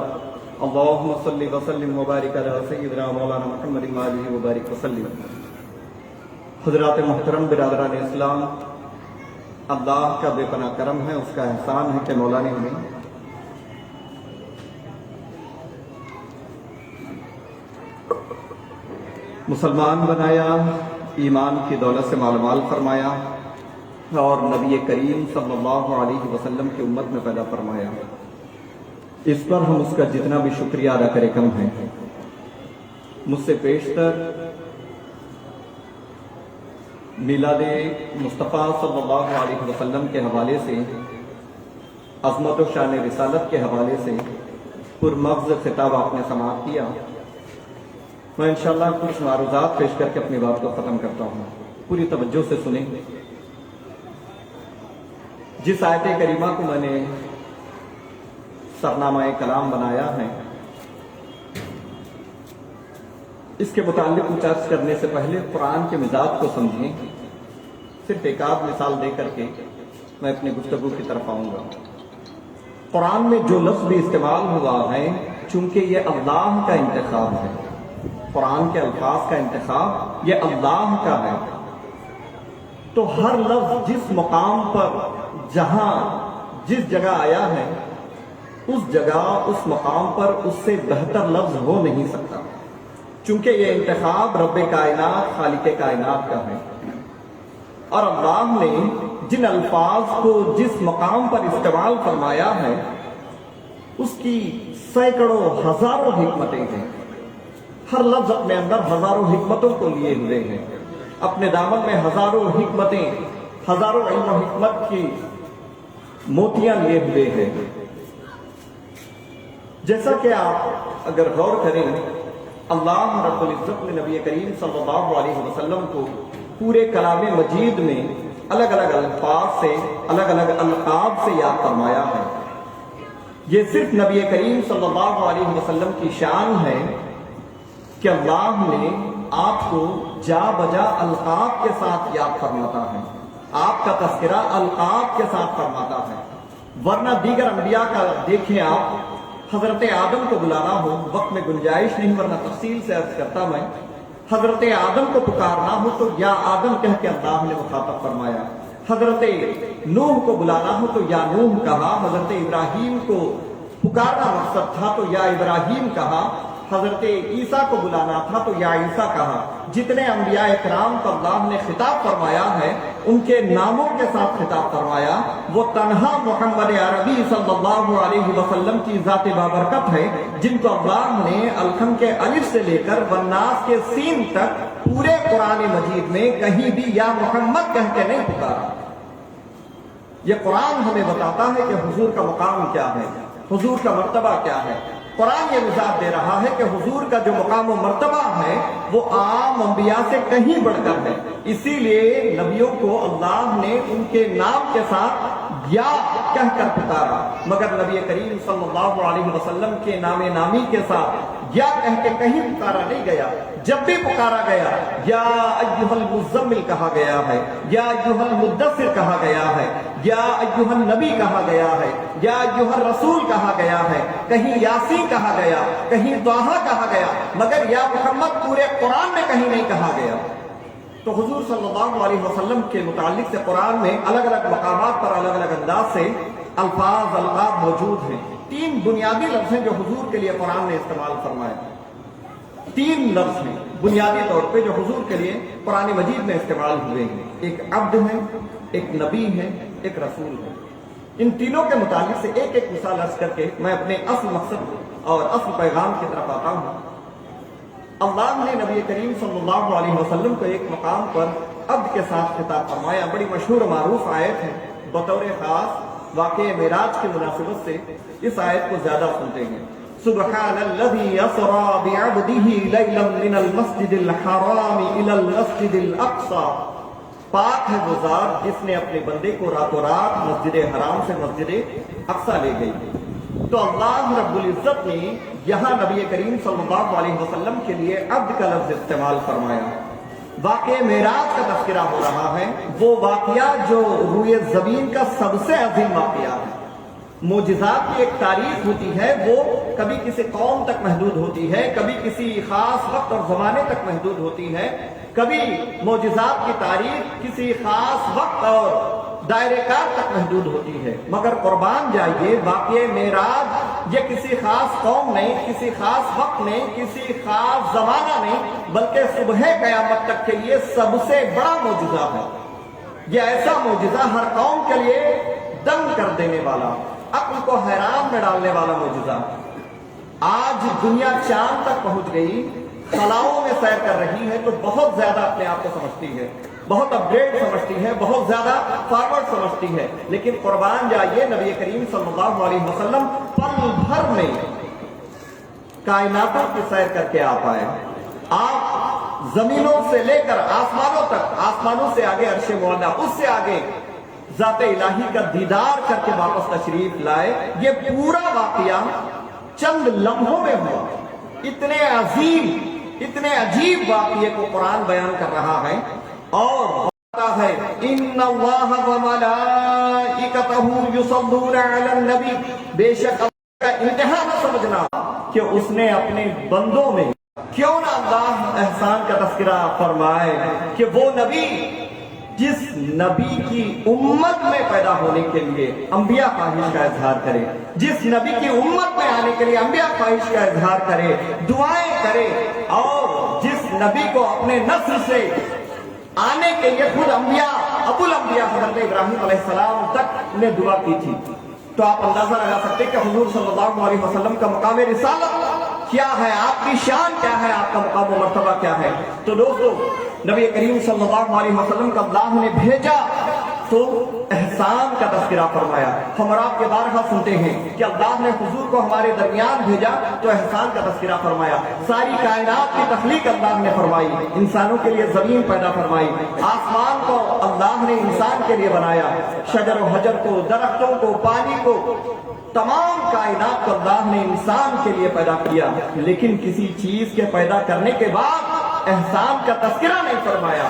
اللہم صلی وسلم وبارک علی سیدنا مولانا محمد وآلہ وبارک وسلم. حضرات محترم برادران اسلام، اللہ کا بے پناہ کرم ہے، اس کا احسان ہے کہ مولا نے ہمیں مسلمان بنایا، ایمان کی دولت سے مال مال فرمایا اور نبی کریم صلی اللہ علیہ وسلم کی امت میں پیدا فرمایا. اس پر ہم اس کا جتنا بھی شکریہ ادا کرے کم ہے. مجھ سے پیشتر میلاد مصطفیٰ صلی اللہ علیہ وسلم کے حوالے سے، عظمت و شان رسالت کے حوالے سے پرمغز خطاب آپ نے سماعت کیا. میں انشاءاللہ کچھ معروضات پیش کر کے اپنی بات کو ختم کرتا ہوں. پوری توجہ سے سنیں. جس آیت کریمہ کو میں نے سرنامہ کلام بنایا ہے، اس کے متعلق کچھ عرض کرنے سے پہلے قرآن کے مزاج کو سمجھیں. صرف ایک آدھ مثال دے کر کے میں اپنی گفتگو کی طرف آؤں گا. قرآن میں جو لفظ بھی استعمال ہوا ہے، چونکہ یہ اللہ کا انتخاب ہے، قرآن کے الفاظ کا انتخاب یہ اللہ کا ہے، تو ہر لفظ جس مقام پر جہاں جس جگہ آیا ہے اس جگہ اس مقام پر اس سے بہتر لفظ ہو نہیں سکتا، چونکہ یہ انتخاب رب کائنات خالق کائنات کا ہے۔ اور اللہ نے جن الفاظ کو جس مقام پر استعمال فرمایا ہے اس کی سینکڑوں ہزاروں حکمتیں ہیں، ہر لفظ اپنے اندر ہزاروں حکمتوں کو لیے ہوئے ہیں، اپنے دامن میں ہزاروں حکمتیں، ہزاروں علم و حکمت کی موتیاں لیے ہوئے ہیں۔ جیسا کہ آپ اگر غور کریں، اللہ رب العزت نے نبی کریم صلی اللہ علیہ وسلم کو پورے کلام مجید میں الگ الگ الفاظ سے، الگ الگ القاب سے یاد فرمایا ہے۔ یہ صرف نبی کریم صلی اللہ علیہ وسلم کی شان ہے کہ اللہ نے آپ کو جا بجا القاب کے ساتھ یاد فرماتا ہے، آپ کا تذکرہ القاب کے ساتھ فرماتا ہے، ورنہ دیگر انبیاء کا دیکھیں آپ، حضرت آدم کو بلانا ہو وقت میں گنجائش نہیں، ورنہ تفصیل سے عرض کرتا میں، حضرت آدم کو پکارنا ہو تو یا آدم کہہ کے اللہ نے مخاطب فرمایا، حضرت نوح کو بلانا ہو تو یا نوح کہا، حضرت ابراہیم کو پکارنا مقصد تھا تو یا ابراہیم کہا، حضرت عیسیٰ کو بلانا تھا تو یا عیسیٰ کہا۔ جتنے انبیاء اکرام کو اللہ نے خطاب فرمایا ہے ان کے ناموں کے ساتھ خطاب فرمایا، وہ تنہا محمد عربی صلی اللہ علیہ وسلم کی ذات بابرکت ہے جن کو اللہ نے الخم کے الف سے لے کر والناس کے سین تک پورے قرآن مجید میں کہیں بھی یا محمد کہہ کے نہیں پکارا۔ یہ قرآن ہمیں بتاتا ہے کہ حضور کا مقام کیا ہے، حضور کا مرتبہ کیا ہے۔ قرآن یہ مثال دے رہا ہے کہ حضور کا جو مقام و مرتبہ ہے وہ عام انبیاء سے کہیں بڑھ کر ہے، اسی لیے نبیوں کو اللہ نے ان کے نام کے ساتھ یا کہہ کر پکارا، مگر نبی کریم صلی اللہ علیہ وسلم کے نام نامی کے ساتھ یا کہہ کے کہیں پکارا نہیں گیا۔ جب بھی پکارا گیا یا ایھا المزمل کہا گیا ہے، یا ایھا المدثر کہا گیا ہے، یا ایھا النبی کہا گیا ہے، یا ایھا الرسول کہا گیا ہے، کہیں یاسین کہا گیا، کہیں طٰہٰ کہا گیا، مگر یا محمد پورے قرآن میں کہیں نہیں کہا گیا۔ تو حضور صلی اللہ علیہ وسلم کے متعلق سے قرآن میں الگ الگ مقامات پر الگ الگ انداز سے الفاظ القاب موجود ہیں۔ 3 بنیادی لفظ ہیں جو حضور کے لیے قرآن نے استعمال فرمائے، 3 لفظ ہیں بنیادی طور پہ جو حضور کے لیے قرآن مجید میں استعمال ہوئے ہیں، ایک عبد ہے، ایک نبی ہے، ایک رسول ہے۔ ان تینوں کے متعلق سے ایک ایک مثال عرض کر کے میں اپنے اصل مقصد اور اصل پیغام کی طرف آتا ہوں۔ اللہ نے نبی کریم صلی اللہ علیہ وسلم کو ایک مقام پر عبد کے ساتھ خطاب فرمایا، بڑی مشہور و معروف آیت ہے، بطور خاص واقعہ معراج کی مناسبت سے اس آیت کو زیادہ سنتے ہیں۔ سبحان الذی اسری بعبدہ لیلا من المسجد الحرام الی المسجد الاقصی، پاک ہے وہ ذات جس نے اپنے بندے کو راتوں رات مسجد حرام سے مسجد اقصی لے گئی۔ تو اللہ رب العزت نے یہاں نبی کریم صلی اللہ علیہ وسلم کے لیے عبد کا لفظ استعمال فرمایا۔ واقعہ معراج کا تذکرہ ہو رہا ہے، وہ واقعہ جو روئے زمین کا سب سے عظیم واقعہ ہے۔ معجزات کی ایک تاریخ ہوتی ہے، وہ کبھی کسی قوم تک محدود ہوتی ہے، کبھی کسی خاص وقت اور زمانے تک محدود ہوتی ہے، کبھی معجزات کی تاریخ کسی خاص وقت اور دائرے کار تک محدود ہوتی ہے، مگر قربان جائیے واقعہ معراج یہ کسی خاص قوم نہیں، کسی خاص وقت نہیں، کسی خاص زمانہ نہیں، بلکہ صبح قیامت تک کے لیے سب سے بڑا معجزہ ہے۔ یہ ایسا معجزہ ہر قوم کے لیے دنگ کر دینے والا، عقل کو حیران میں ڈالنے والا معجزہ۔ آج دنیا چاند تک پہنچ گئی، خلاؤں میں سیر کر رہی ہے تو بہت زیادہ اپنے آپ کو سمجھتی ہے، بہت اپ گریڈ سمجھتی ہے، بہت زیادہ فارورڈ سمجھتی ہے، لیکن قربان جائیے نبی کریم صلی اللہ علیہ وسلم پل بھر میں کائناتوں کی سیر کر کے آپ آئے۔ آپ زمینوں سے لے کر آسمانوں تک، آسمانوں سے آگے عرش معلیٰ، اس سے آگے ذات الہی کا دیدار کر کے واپس تشریف لائے۔ یہ پورا واقعہ چند لمحوں میں ہوا۔ اتنے عظیم، اتنے عجیب واقعے کو قرآن بیان کر رہا ہے اور بتاتا ہے ان اللہ وملائکتہ یصلون علی النبی، بے شک اللہ کا انتہا نہ سمجھنا کہ اس نے اپنے بندوں میں کیوں نہ اللہ احسان کا تذکرہ فرمائے کہ وہ نبی جس نبی کی امت میں پیدا ہونے کے لیے انبیاء خواہش کا اظہار کرے، جس نبی کی امت میں آنے کے لیے انبیاء خواہش کا اظہار کرے، دعائیں کرے، اور جس نبی کو اپنے نسل سے آنے کے لیے خود انبیاء ابو الانبیاء حضرت ابراہیم علیہ السلام تک نے دعا کی تھی، تو آپ اندازہ لگا سکتے کہ حضور صلی اللہ علیہ وسلم کا مقام رسالت کیا ہے، آپ کی شان کیا ہے، آپ کا مقام و مرتبہ کیا ہے۔ تو دوستو، نبی کریم صلی اللہ علیہ وسلم کا اللہ نے بھیجا تو احسان کا تذکرہ فرمایا۔ ہم اور آپ کے بارہا سنتے ہیں کہ اللہ نے حضور کو ہمارے درمیان بھیجا تو احسان کا تذکرہ فرمایا۔ ساری کائنات کی تخلیق اللہ نے فرمائی، انسانوں کے لیے زمین پیدا فرمائی، آسمان کو اللہ نے انسان کے لیے بنایا، شجر و حجر کو، درختوں کو، پانی کو، تمام کائنات کو اللہ نے انسان کے لیے پیدا کیا، لیکن کسی چیز کے پیدا کرنے کے بعد احسان کا تذکرہ نہیں فرمایا۔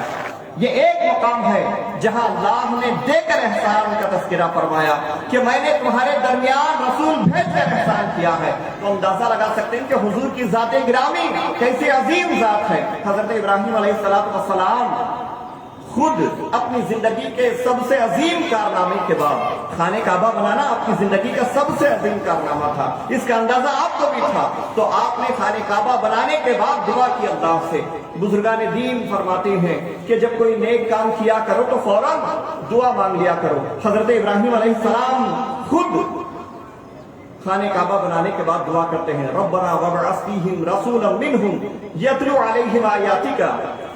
یہ ایک مقام ہے جہاں اللہ نے دے کر احسان کا تذکرہ فرمایا کہ میں نے تمہارے درمیان رسول بھیج کر احسان کیا ہے۔ تو اندازہ لگا سکتے ہیں کہ حضور کی ذات گرامی کیسے عظیم ذات ہے۔ حضرت ابراہیم علیہ السلام خود اپنی زندگی کے سب سے عظیم کارنامے کے بعد خانہ کعبہ بنانا آپ کی زندگی کا سب سے عظیم کارنامہ تھا، اس کا اندازہ آپ کو بھی تھا، تو آپ نے خانہ کعبہ بنانے کے بعد دعا کی اللہ سے۔ بزرگان دین فرماتے ہیں کہ جب کوئی نیک کام کیا کرو تو فوراً دعا مانگ لیا کرو۔ حضرت ابراہیم علیہ السلام خود خانہ کعبہ بنانے کے بعد دعا کرتے ہیں، ربنا وابعث فیہم رسولا منہم یتلو علیہم آیاتک،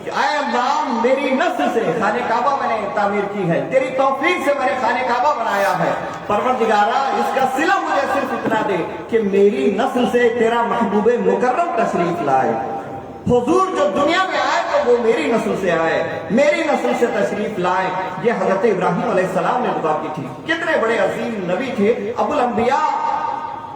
اے اللہ میری نسل سے خانہ کعبہ میں نے تعمیر کی ہے، تیری توفیق سے میں نے خانہ کعبہ بنایا ہے، پروردگارا اس کا صلہ مجھے صرف اتنا دے کہ میری نسل سے تیرا محبوب مکرم تشریف لائے۔ حضور جو دنیا میں آئے تو وہ میری نسل سے آئے، میری نسل سے تشریف لائے۔ یہ حضرت ابراہیم علیہ السلام نے دعا کی تھی۔ کتنے بڑے عظیم نبی تھے، ابو الانبیاء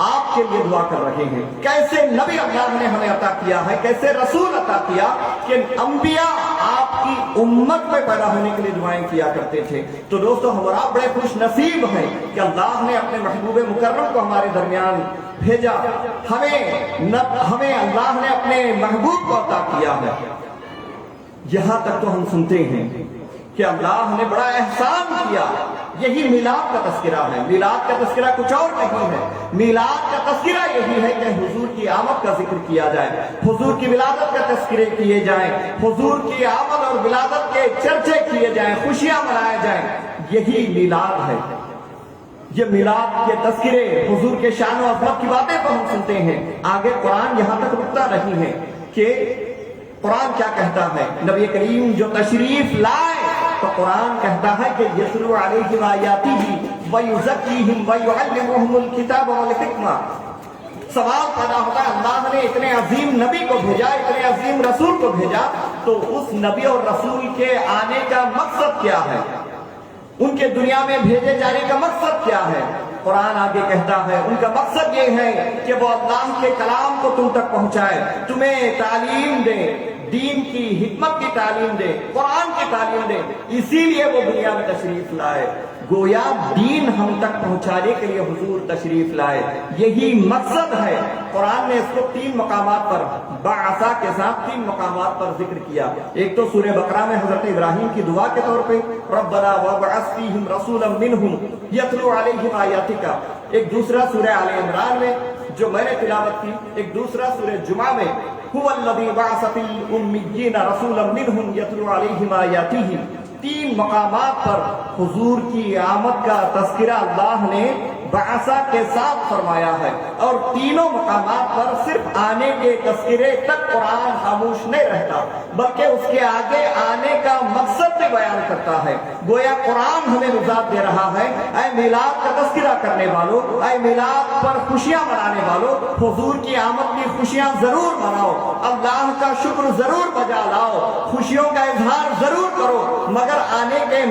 آپ کے لیے دعا کر رہے ہیں۔ کیسے نبی اللہ نے ہمیں عطا کیا ہے، کیسے رسول عطا کیا کہ انبیاء آپ کی امت میں پیدا ہونے کے لیے دعائیں کیا کرتے تھے۔ تو دوستو، ہم اور آپ بڑے خوش نصیب ہیں کہ اللہ نے اپنے محبوب مکرم کو ہمارے درمیان بھیجا، ہمیں اللہ نے اپنے محبوب کو عطا کیا ہے۔ یہاں تک تو ہم سنتے ہیں کہ اللہ نے بڑا احسان کیا۔ یہی میلاد کا تذکرہ ہے۔ میلاد کا تذکرہ کچھ اور نہیں ہے، میلاد کا تذکرہ یہی ہے کہ حضور کی آمد کا ذکر کیا جائے، حضور کی ولادت کا تذکرے کیے جائیں، حضور کی آمد اور ولادت کے چرچے کیے جائیں، خوشیاں منائے جائیں، یہی میلاد ہے۔ یہ میلاد کے تذکرے، حضور کے شان و عظمت کی باتیں تو ہم سنتے ہیں۔ آگے قرآن یہاں تک رکتا نہیں ہے کہ قرآن کیا کہتا ہے۔ نبی کریم جو تشریف لائے تو قرآن کہتا ہے کہ یتلو علیہم آیاتہ ویزکیہم ویعلمہم الکتاب والحکمہ۔ سوال پیدا ہوتا ہے، اللہ نے اتنے عظیم نبی کو بھیجا، اتنے عظیم رسول کو بھیجا، تو اس نبی اور رسول کے آنے کا مقصد کیا ہے؟ ان کے دنیا میں بھیجے جانے کا مقصد کیا ہے؟ قرآن آگے کہتا ہے ان کا مقصد یہ ہے کہ وہ اللہ کے کلام کو تم تک پہنچائے، تمہیں تعلیم دے، دین کی حکمت کی تعلیم دے، قرآن کی تعلیم دے، اسی لیے وہ دنیا میں تشریف لائے۔ گویا دین ہم تک پہنچانے کے لیے حضور تشریف لائے، یہی مقصد ہے۔ قرآن نے اس کو 3 مقامات پر بعثا کے ساتھ 3 مقامات پر ذکر کیا۔ ایک تو سورہ بقرہ میں حضرت ابراہیم کی دعا کے طور پہ ربنا وابعث فیہم رسولا منہم یتلو علیہم آیاتک، ایک دوسرا سورہ آل عمران میں جو میں نے تلاوت کی، ایک دوسرا سورہ جمعہ میں هو الذی بعث فی الامیین رسولا منہم یتلو علیہم آیاتہ۔ 3 مقامات پر حضور کی آمد کا تذکرہ اللہ نے بعثہ کے ساتھ فرمایا ہے، اور تینوں مقامات پر صرف آنے کے تذکرے تک قرآن خاموش نہیں رہتا، بلکہ اس کے آگے آنے کا مقصد بھی بیان کرتا ہے۔ گویا قرآن ہمیں نجات دے رہا ہے، اے میلاد کا تذکرہ کرنے والوں، اے میلاد پر خوشیاں منانے والوں، حضور کی آمد کی خوشیاں ضرور مناؤ، اللہ کا شکر ضرور بجا لاؤ، خوشیوں کا اظہار ضرور کرو، مگر آنے کے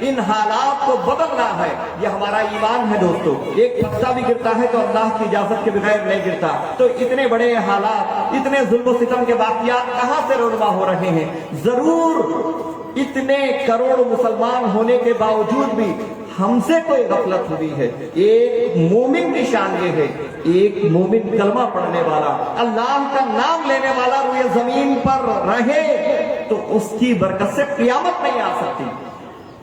ان حالات کو بدلنا ہے۔ یہ ہمارا ایمان ہے دوستو۔ ایک پتا بھی گرتا ہے تو اللہ کی اجازت کے بغیر نہیں گرتا۔ تو اتنے بڑے حالات، اتنے ظلم و ستم کے واقعات کہاں سے رونما ہو رہے ہیں؟ ضرور اتنے کروڑ مسلمان ہونے کے باوجود بھی ہم سے کوئی غفلت ہوئی ہے۔ ایک مومن کی شان یہ ہے، ایک مومن کلمہ پڑھنے والا، اللہ کا نام لینے والا روئے زمین پر رہے تو اس کی برکت سے قیامت نہیں آ سکتی۔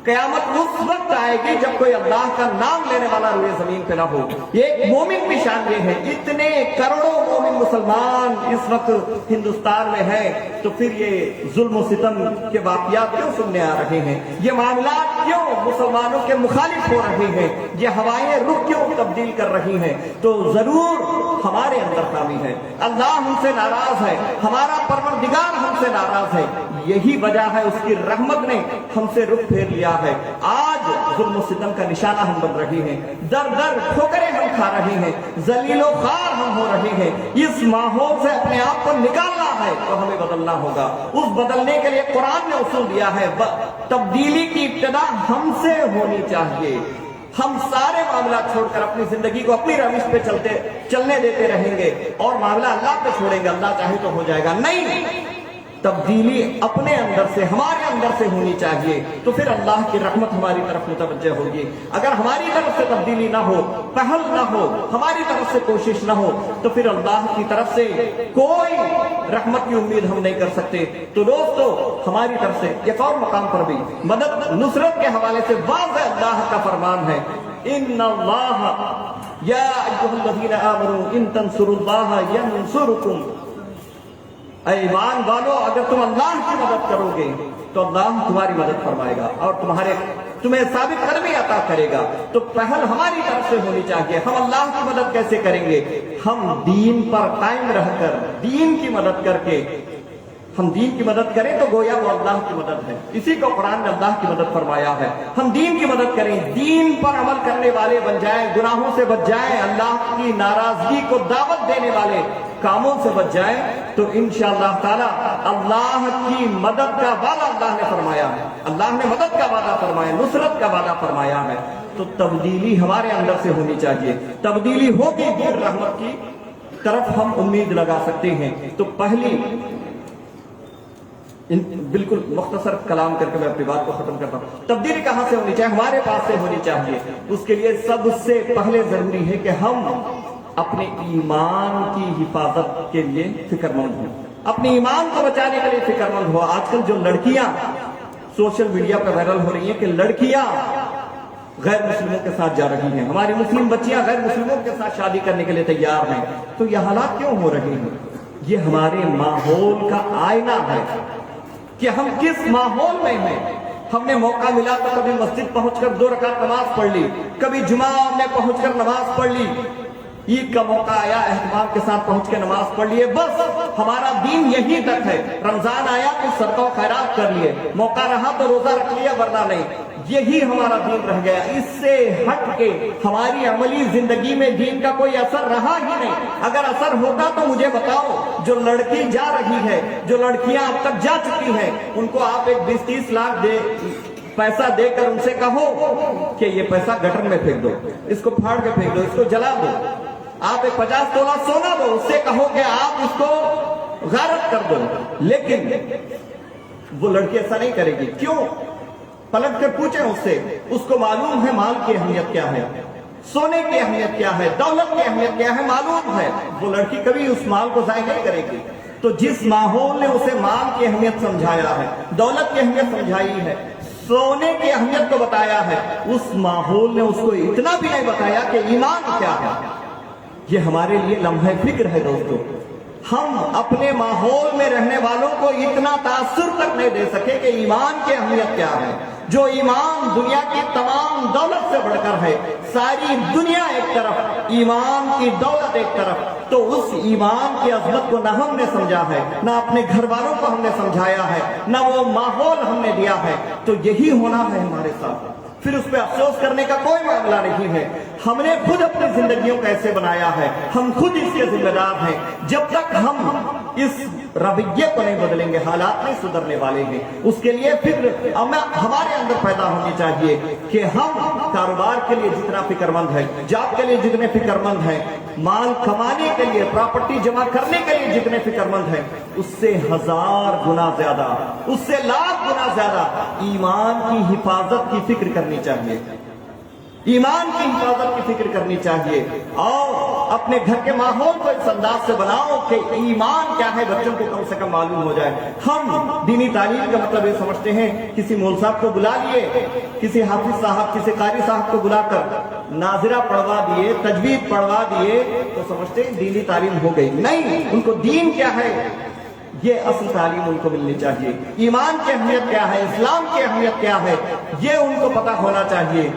قیامت اس وقت آئے گی جب کوئی اللہ کا نام لینے والا روئے زمین پہ نہ ہو۔ ایک مومن کی شان یہ ہے۔ اتنے کروڑوں مومن مسلمان اس وقت ہندوستان میں ہیں تو پھر یہ ظلم و ستم کے واقعات کیوں سننے آ رہے ہیں؟ یہ معاملات کیوں مسلمانوں کے مخالف ہو رہے ہیں؟ یہ ہوائیں رخ کیوں تبدیل کر رہی ہیں؟ تو ضرور ہمارے اندر خامی ہے۔ اللہ ہم سے ناراض ہے، ہمارا پروردگار ہم سے ناراض ہے۔ یہی وجہ ہے اس کی رحمت نے ہم سے رخ پھیر لیا ہے۔ آج ظلم و ستم کا نشانہ ہم بن رہے ہیں، در در ٹھوکریں ہم کھا رہے ہیں، ذلیل و خوار ہم ہو رہے ہیں۔ اس ماحول سے اپنے آپ کو نکالنا ہے تو ہمیں بدلنا ہوگا۔ اس بدلنے کے لیے قرآن نے اصول دیا ہے، تبدیلی کی ابتدا ہم سے ہونی چاہیے۔ ہم سارے معاملات چھوڑ کر اپنی زندگی کو اپنی روش پہ چلنے دیتے رہیں گے اور معاملہ اللہ پہ چھوڑیں گے، اللہ چاہے تو ہو جائے گا۔ نہیں، تبدیلی اپنے اندر سے، ہمارے اندر سے ہونی چاہیے تو پھر اللہ کی رحمت ہماری طرف متوجہ ہوگی۔ اگر ہماری طرف سے تبدیلی نہ ہو، پہل نہ ہو، ہماری طرف سے کوشش نہ ہو تو پھر اللہ کی طرف سے کوئی رحمت کی امید ہم نہیں کر سکتے۔ تو دوستو، ہماری طرف سے ایک اور مقام پر بھی مدد نصرت کے حوالے سے واضح اللہ کا فرمان ہے، ان اللہ یا ایھا الذین آمنوا ان تنصروا اللہ ینصرکم۔ اے ایمان والو، اگر تم اللہ کی مدد کرو گے تو اللہ تمہاری مدد فرمائے گا اور تمہیں ثابت قدمی عطا کرے گا۔ تو پہل ہماری طرف سے ہونی چاہیے۔ ہم اللہ کی مدد کیسے کریں گے؟ ہم دین پر قائم رہ کر، دین کی مدد کر کے، ہم دین کی مدد کریں تو گویا وہ اللہ کی مدد ہے۔ اسی کو قرآن نے اللہ کی مدد فرمایا ہے۔ ہم دین کی مدد کریں، دین پر عمل کرنے والے بن جائیں، گناہوں سے بچ جائیں، اللہ کی ناراضگی کو دعوت دینے والے کاموں سے بچ جائیں تو انشاءاللہ تعالی اللہ کی مدد کا وعدہ اللہ نے فرمایا ہے۔ اللہ نے مدد کا وعدہ فرمایا، نصرت کا وعدہ فرمایا ہے۔ تو تبدیلی ہمارے اندر سے ہونی چاہیے۔ تبدیلی ہوگی پھر رحمت کی طرف ہم امید لگا سکتے ہیں۔ تو پہلی بالکل مختصر کلام کر کے میں اپنی بات کو ختم کرتا ہوں۔ تبدیلی کہاں سے ہونی چاہیے؟ ہمارے پاس سے ہونی چاہیے۔ اس کے لیے سب سے پہلے ضروری ہے کہ ہم اپنے ایمان کی حفاظت کے لیے فکر مند ہوں، اپنے ایمان کو بچانے کے لیے فکر مند ہو۔ آج کل جو لڑکیاں سوشل میڈیا پہ وائرل ہو رہی ہیں کہ لڑکیاں غیر مسلموں کے ساتھ جا رہی ہیں، ہماری مسلم بچیاں غیر مسلموں کے ساتھ شادی کرنے کے لیے تیار ہیں، تو یہ حالات کیوں ہو رہے ہیں؟ یہ ہمارے ماحول کا آئینہ ہے کہ ہم کس ماحول میں ہیں۔ ہم نے موقع ملا تو کبھی مسجد پہنچ کر 2 رکعت نماز پڑھ لی، کبھی جمعہ میں پہنچ کر نماز پڑھ لی، عید کا موقع آیا اہتمام کے ساتھ پہنچ کے نماز پڑھ لیے، بس ہمارا دین یہی تک ہے۔ رمضان آیا تو صدقہ و خیرات کر لیے، موقع رہا تو روزہ رکھ لیا ورنہ نہیں، یہی ہمارا دین رہ گیا۔ اس سے ہٹ کے ہماری عملی زندگی میں دین کا کوئی اثر رہا ہی نہیں۔ اگر اثر ہوتا تو مجھے بتاؤ، جو لڑکی جا رہی ہے، جو لڑکیاں اب تک جا چکی ہیں، ان کو آپ ایک 20-30 لاکھ پیسہ دے کر ان سے کہو کہ یہ پیسہ گٹر میں پھینک دو، اس کو پھاڑ کے پھینک دو، اس کو جلا دو۔ آپ ایک 50 تولہ سونا دو، اس سے کہو کہ آپ اس کو غارت کر دو، لیکن وہ لڑکی ایسا نہیں کرے گی۔ کیوں؟ پلٹ کر پوچھیں اس سے، اس کو معلوم ہے مال کی اہمیت کیا ہے، سونے کی اہمیت کیا ہے، دولت کی اہمیت کیا ہے، معلوم ہے۔ وہ لڑکی کبھی اس مال کو ضائع نہیں کرے گی۔ تو جس ماحول نے اسے مال کی اہمیت سمجھایا ہے، دولت کی اہمیت سمجھائی ہے، سونے کی اہمیت کو بتایا ہے، اس ماحول نے اس کو اتنا بھی نہیں بتایا کہ ایمان کیا ہے۔ یہ ہمارے لیے لمحہ فکر ہے دوستو۔ ہم اپنے ماحول میں رہنے والوں کو اتنا تاثر تک نہیں دے سکے کہ ایمان کی اہمیت کیا ہے۔ جو ایمان دنیا کی تمام دولت سے بڑھ کر ہے، ساری دنیا ایک طرف، ایمان کی دولت ایک طرف، تو اس ایمان کی عظمت کو نہ ہم نے سمجھا ہے، نہ اپنے گھر والوں کو ہم نے سمجھایا ہے، نہ وہ ماحول ہم نے دیا ہے۔ تو یہی ہونا ہے ہمارے ساتھ، پھر اس پہ افسوس کرنے کا کوئی معاملہ نہیں ہے۔ ہم نے خود اپنی زندگیوں کو ایسے بنایا ہے، ہم خود اس کے ذمہ دار ہیں۔ جب تک ہم اس رویے کو نہیں بدلیں گے حالات نہیں سدھرنے والے ہیں۔ اس کے لیے فکر ہمارے اندر پیدا ہونی چاہیے کہ ہم کاروبار کے لیے جتنا فکر مند ہے، جاب کے لیے جتنے فکر مند ہیں، مال کمانے کے لیے، پراپرٹی جمع کرنے کے لیے جتنے فکر مند ہیں، اس سے 1000 گنا زیادہ، اس سے 1,00,000 گنا زیادہ ایمان کی حفاظت کی فکر کرنی چاہیے، ایمان کی حفاظت کی فکر کرنی چاہیے۔ اور اپنے گھر کے ماحول کو اس انداز سے بناؤ کہ ایمان کیا ہے بچوں کو کم سے کم معلوم ہو جائے۔ ہم دینی تعلیم کا مطلب یہ سمجھتے ہیں کسی مول صاحب کو بلا لیے، کسی حافظ صاحب، کسی قاری صاحب کو بلا کر ناظرہ پڑھوا دیے، تجوید پڑھوا دیے تو سمجھتے ہیں دینی تعلیم ہو گئی۔ نہیں، ان کو دین کیا ہے یہ اصل تعلیم ان کو ملنی چاہیے، ایمان کی اہمیت کیا ہے، اسلام کی اہمیت کیا ہے یہ ان کو پتہ ہونا چاہیے،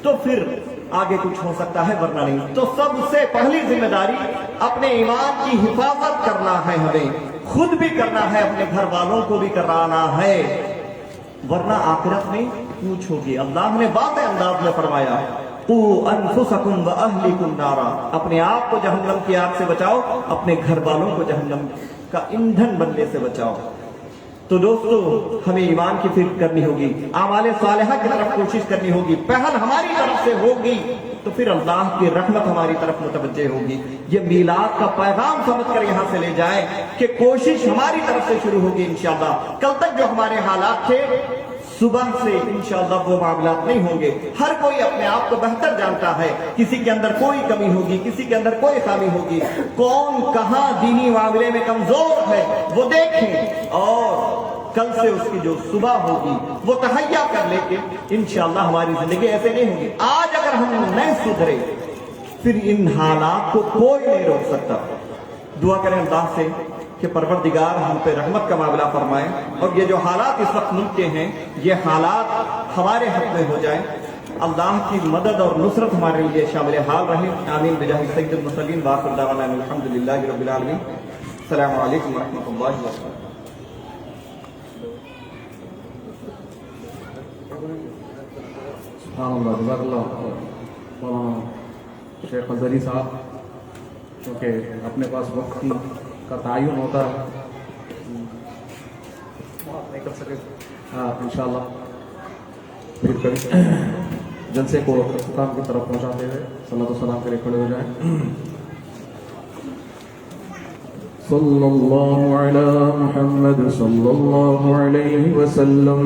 تو پھر آگے کچھ ہو سکتا ہے، ورنہ نہیں۔ تو سب سے پہلی ذمہ داری اپنے ایمان کی حفاظت کرنا ہے، ہمیں خود بھی کرنا ہے، اپنے گھر والوں کو بھی کرانا ہے، ورنہ آخرت میں پوچھ ہوگی۔ اللہ نے واضح انداز میں فرمایا قُوا أَنفُسَكُمْ وَأَهْلِكُمْ نَارًا، اپنے آپ کو جہنم کی آگ سے بچاؤ، اپنے گھر والوں کو جہنم کا ایندھن بننے سے بچاؤ۔ تو دوستو ہمیں ایمان کی فکر کرنی ہوگی، اعمال صالحہ کی طرف کوشش کرنی ہوگی، پہل ہماری طرف سے ہوگی تو پھر اللہ کی رحمت ہماری طرف متوجہ ہوگی۔ یہ میلاد کا پیغام سمجھ کر یہاں سے لے جائیں کہ کوشش ہماری طرف سے شروع ہوگی انشاءاللہ۔ کل تک جو ہمارے حالات تھے صبح سے انشاءاللہ وہ معاملات نہیں ہوں گے۔ ہر کوئی اپنے آپ کو بہتر جانتا ہے، کسی کے اندر کوئی کمی ہوگی، کسی کے اندر کوئی خامی ہوگی، کون کہاں دینی معاملے میں کمزور ہے وہ دیکھیں، اور کل سے اس کی جو صبح ہوگی وہ تہیا کر لے کے انشاءاللہ ہماری زندگی ایسے نہیں ہوگی۔ آج اگر ہم نہیں سدھرے پھر ان حالات کو کوئی نہیں روک سکتا۔ دعا کریں اللہ سے کہ پروردگار ہم پہ رحمت کا معاملہ فرمائیں، اور یہ جو حالات اس وقت ملک کے ہیں یہ حالات ہمارے حق میں ہو جائیں، اللہ کی مدد اور نصرت ہمارے لیے شامل حال رہے۔ آمین بجاہ سید المرسلین وآخر دعوانا الحمدللہ رب العالمین۔ السلام علیکم ورحمۃ اللہ وبرکاتہ۔ سبحان اللہ، جزاک اللہ مولانا شیخ ازہری صاحب، کیونکہ اپنے پاس وقت کا تعین ہوتا ہے، نہیں کر سکے انشاءاللہ پھر کبھی جلسے کو اختتام کی طرف پہنچاتے ہوئے صلاۃ و سلام کے لیے کھڑے ہو جائیں۔ صلی اللہ علی محمد صلی اللہ علیہ وسلم،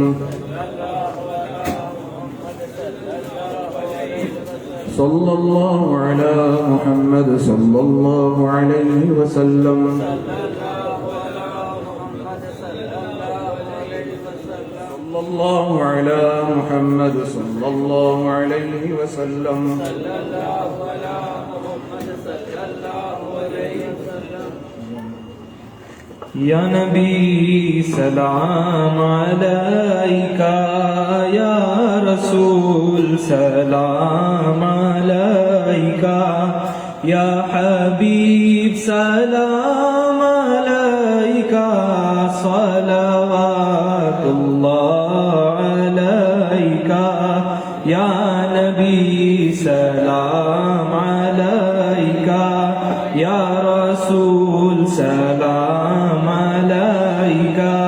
صلی اللہ علی محمد صلی اللہ علیہ وسلم، صلی اللہ علی محمد صلی اللہ علیہ وسلم۔ یا نبی سلام علیکہ، یا رسول سلام علیکہ، یا حبیب سلام علیکہ، صلوات اللہ علیکہ، یا نبی سلام علیکہ، یا رسول سلام علیکہ،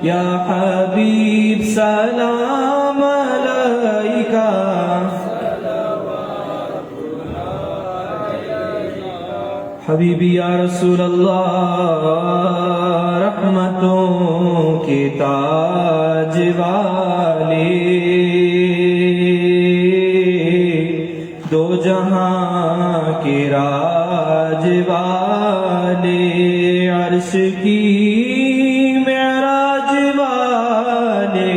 یا حبیب سلام علیکہ۔ حبیبی یا رسول اللہ، رحمتوں کے تاج والے، دو جہاں کے راج والے، عرش کی معراج والے،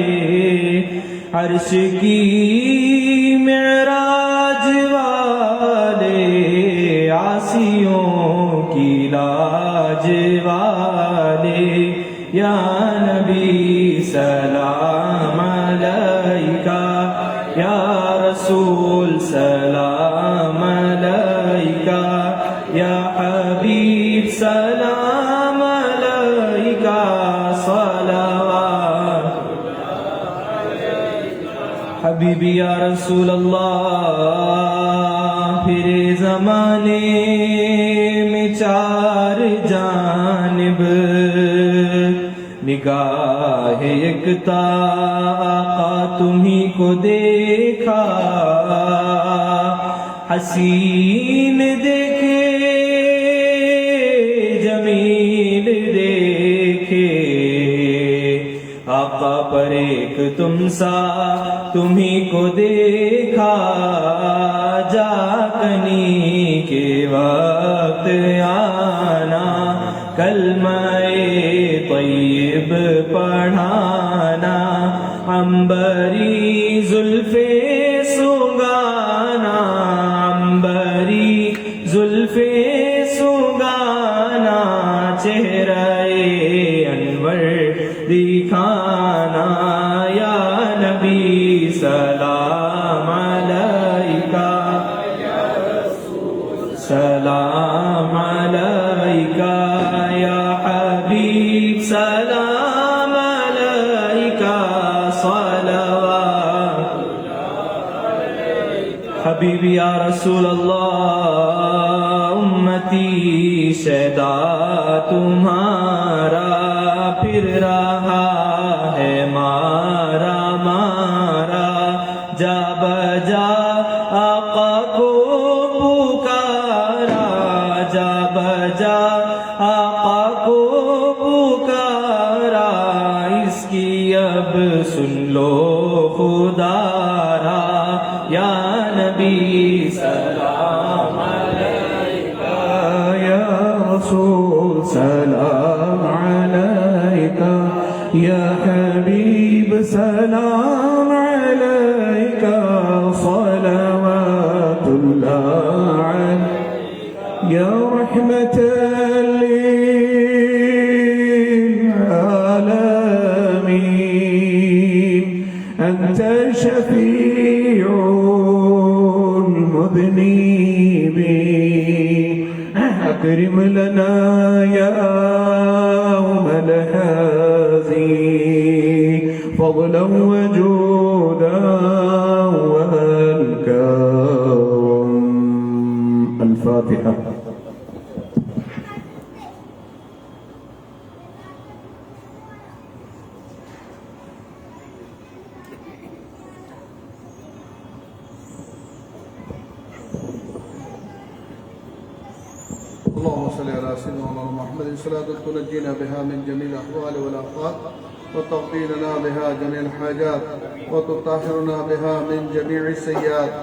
عرش کی معراج والے، عاصیوں کی لاج والے، یا نبی سلام علیکہ، یا رسول سلام علیکہ، یا حبیب سلام علیکہ، صلوات حبیبی یا رسول اللہ، پھر زمانے میں چار جانب نگاہ یکتا آقا تمہیں کو دیکھا حسین دیکھے جمیل دیکھے آقا پر ایک تم سا تمہیں کو دیکھا جاکنی کے وقت آنا کلمہ طیب پڑھانا عنبری زلفے سنگانا عنبری زلفے سنگانا چہرہ انور دکھانا یا نبی سلام علیکہ سلام علیکہ یا حبیب سلام علیکہ صلوات حبیب یا رسول اللہ امتی شیدا تمہارا پھر رہا ہے مارا مارا جا بجا آقا کو پکارا جا بجا آقا کو پکارا اس کی اب سن لو خدارا یا نبی سلام علیکہ یا رسول سلام علیکہ یا حبیب سلام علیکہ صلوات اللہ علیکہ یا رحمت أنت شفيع المذنبين أكرم لنا يوم الهازي فضلا وجودا والكرم الفاتحة اللهم صل على سيدنا محمد صلاة تنجينا بها من جميع الأحوال والآفات وتقضي لنا بها جميع الحاجات وتطهرنا بها من جميع السيئات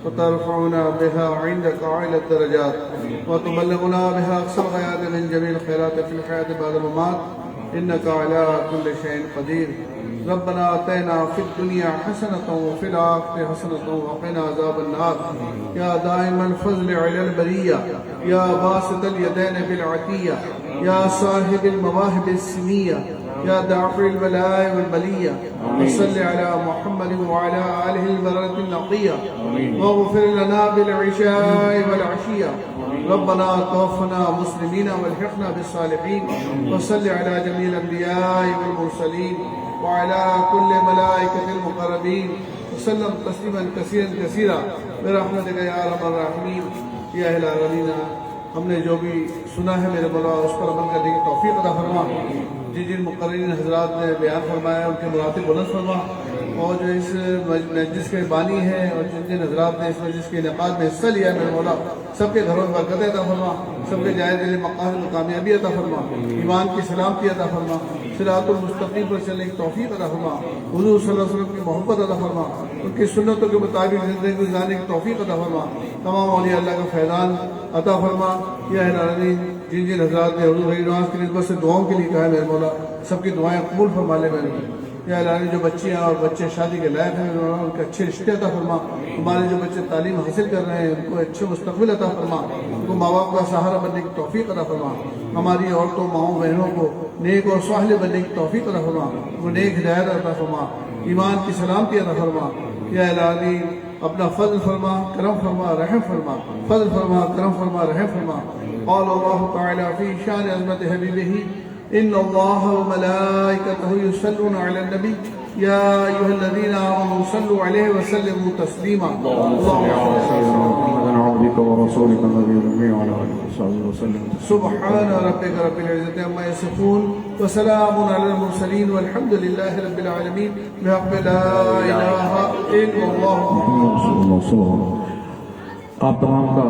وترفعنا بها عندك أعلى الدرجات وتبلغنا بها أقصى الغايات من جميع الخيرات في الحياة بعد الممات إنك على كل شيء قدير. ربنا آتنا في الدنيا حسنة وفي الآخرة حسنة وقنا عذاب النار. يا دائم الفضل على البرية يا باسط اليدين بالعطية يا صاحب المواهب السمية يا دافع البلاء والبلية وصل على محمد وعلى آله البررة النقية واغفر لنا بالعشاء والعشية. ربنا توفنا مسلمين والحقنا بالصالحين وصل على جميع الأنبياء والمرسلين وعلى كل ملائكة المقربين وسلم تسليما كثيرا كثيرا برحمتك يا ارحم الراحمين یا الہ العالمین. ہم نے جو بھی سنا ہے میرے مولا اس پر عمل کرنے کی توفیق عطا فرما. جن مقررین حضرات نے بیان فرمایا ان کے مراتب بلند فرما. اور جو اس مجلس کے بانی ہیں اور جن حضرات نے اس مجلس کے انعقاد میں حصہ لیا ہے میرے مولا سب کے گھروں میں برکت عطا فرما. سب کے جائز دل مقاصد میں کامیابی عطا فرما. ایمان کی سلامتی عطا فرما. صراط المستقیم پر چلنے کی توفیق عطا فرما. حضور صلی اللہ علیہ وسلم کی محبت عطا فرما. ان کی سنتوں کے مطابق زندگی گزارنے کی توفیق عطا فرما. تمام اولیاء اللہ کا فیضان عطا فرما. یا العالمین جن حضرات نے حضور کی نماز کی نسبت سے دعاؤں کے لیے کہا ہے میرے مولا سب کی دعائیں قبول فرما لے. میرے یا العالمین جو بچیاں اور بچے شادی کے لائق ہیں ان کے اچھے رشتے عطا فرما. ہمارے جو بچے تعلیم حاصل کر رہے ہیں ان کو اچھے مستقبل عطا فرما. ان کو ماں باپ کا سہارا بننے کی توفیق عطا فرما. ہماری عورتوں ماؤں بہنوں کو نیک اور صالح بننے کی توفیق عطا فرما. ان کو نیک ہدایت عطا فرما. ایمان کی سلامتی عطا فرما. یا العالمین اپنا فضل فرما کرم فرما رحم فرما. فضل فرما کرم فرما رحم فرما. قال اللہ تعالی فی شان عظمت حبیبہ ان اللہ وملائکتہ یصلون علی النبی یا ایھا الذین آمنوا صلوا علیہ وسلموا تسلیما. اللهم صل على محمد عبدك ورسولك النبي الأمي وعلى آله وصحبه وسلم. سبحان ربك رب العزة عما يصفون وسلام على المرسلين والحمد لله رب العالمين بحق لا إله إلا الله محمد رسول الله صلى الله عليه وسلم. آپ تمام کا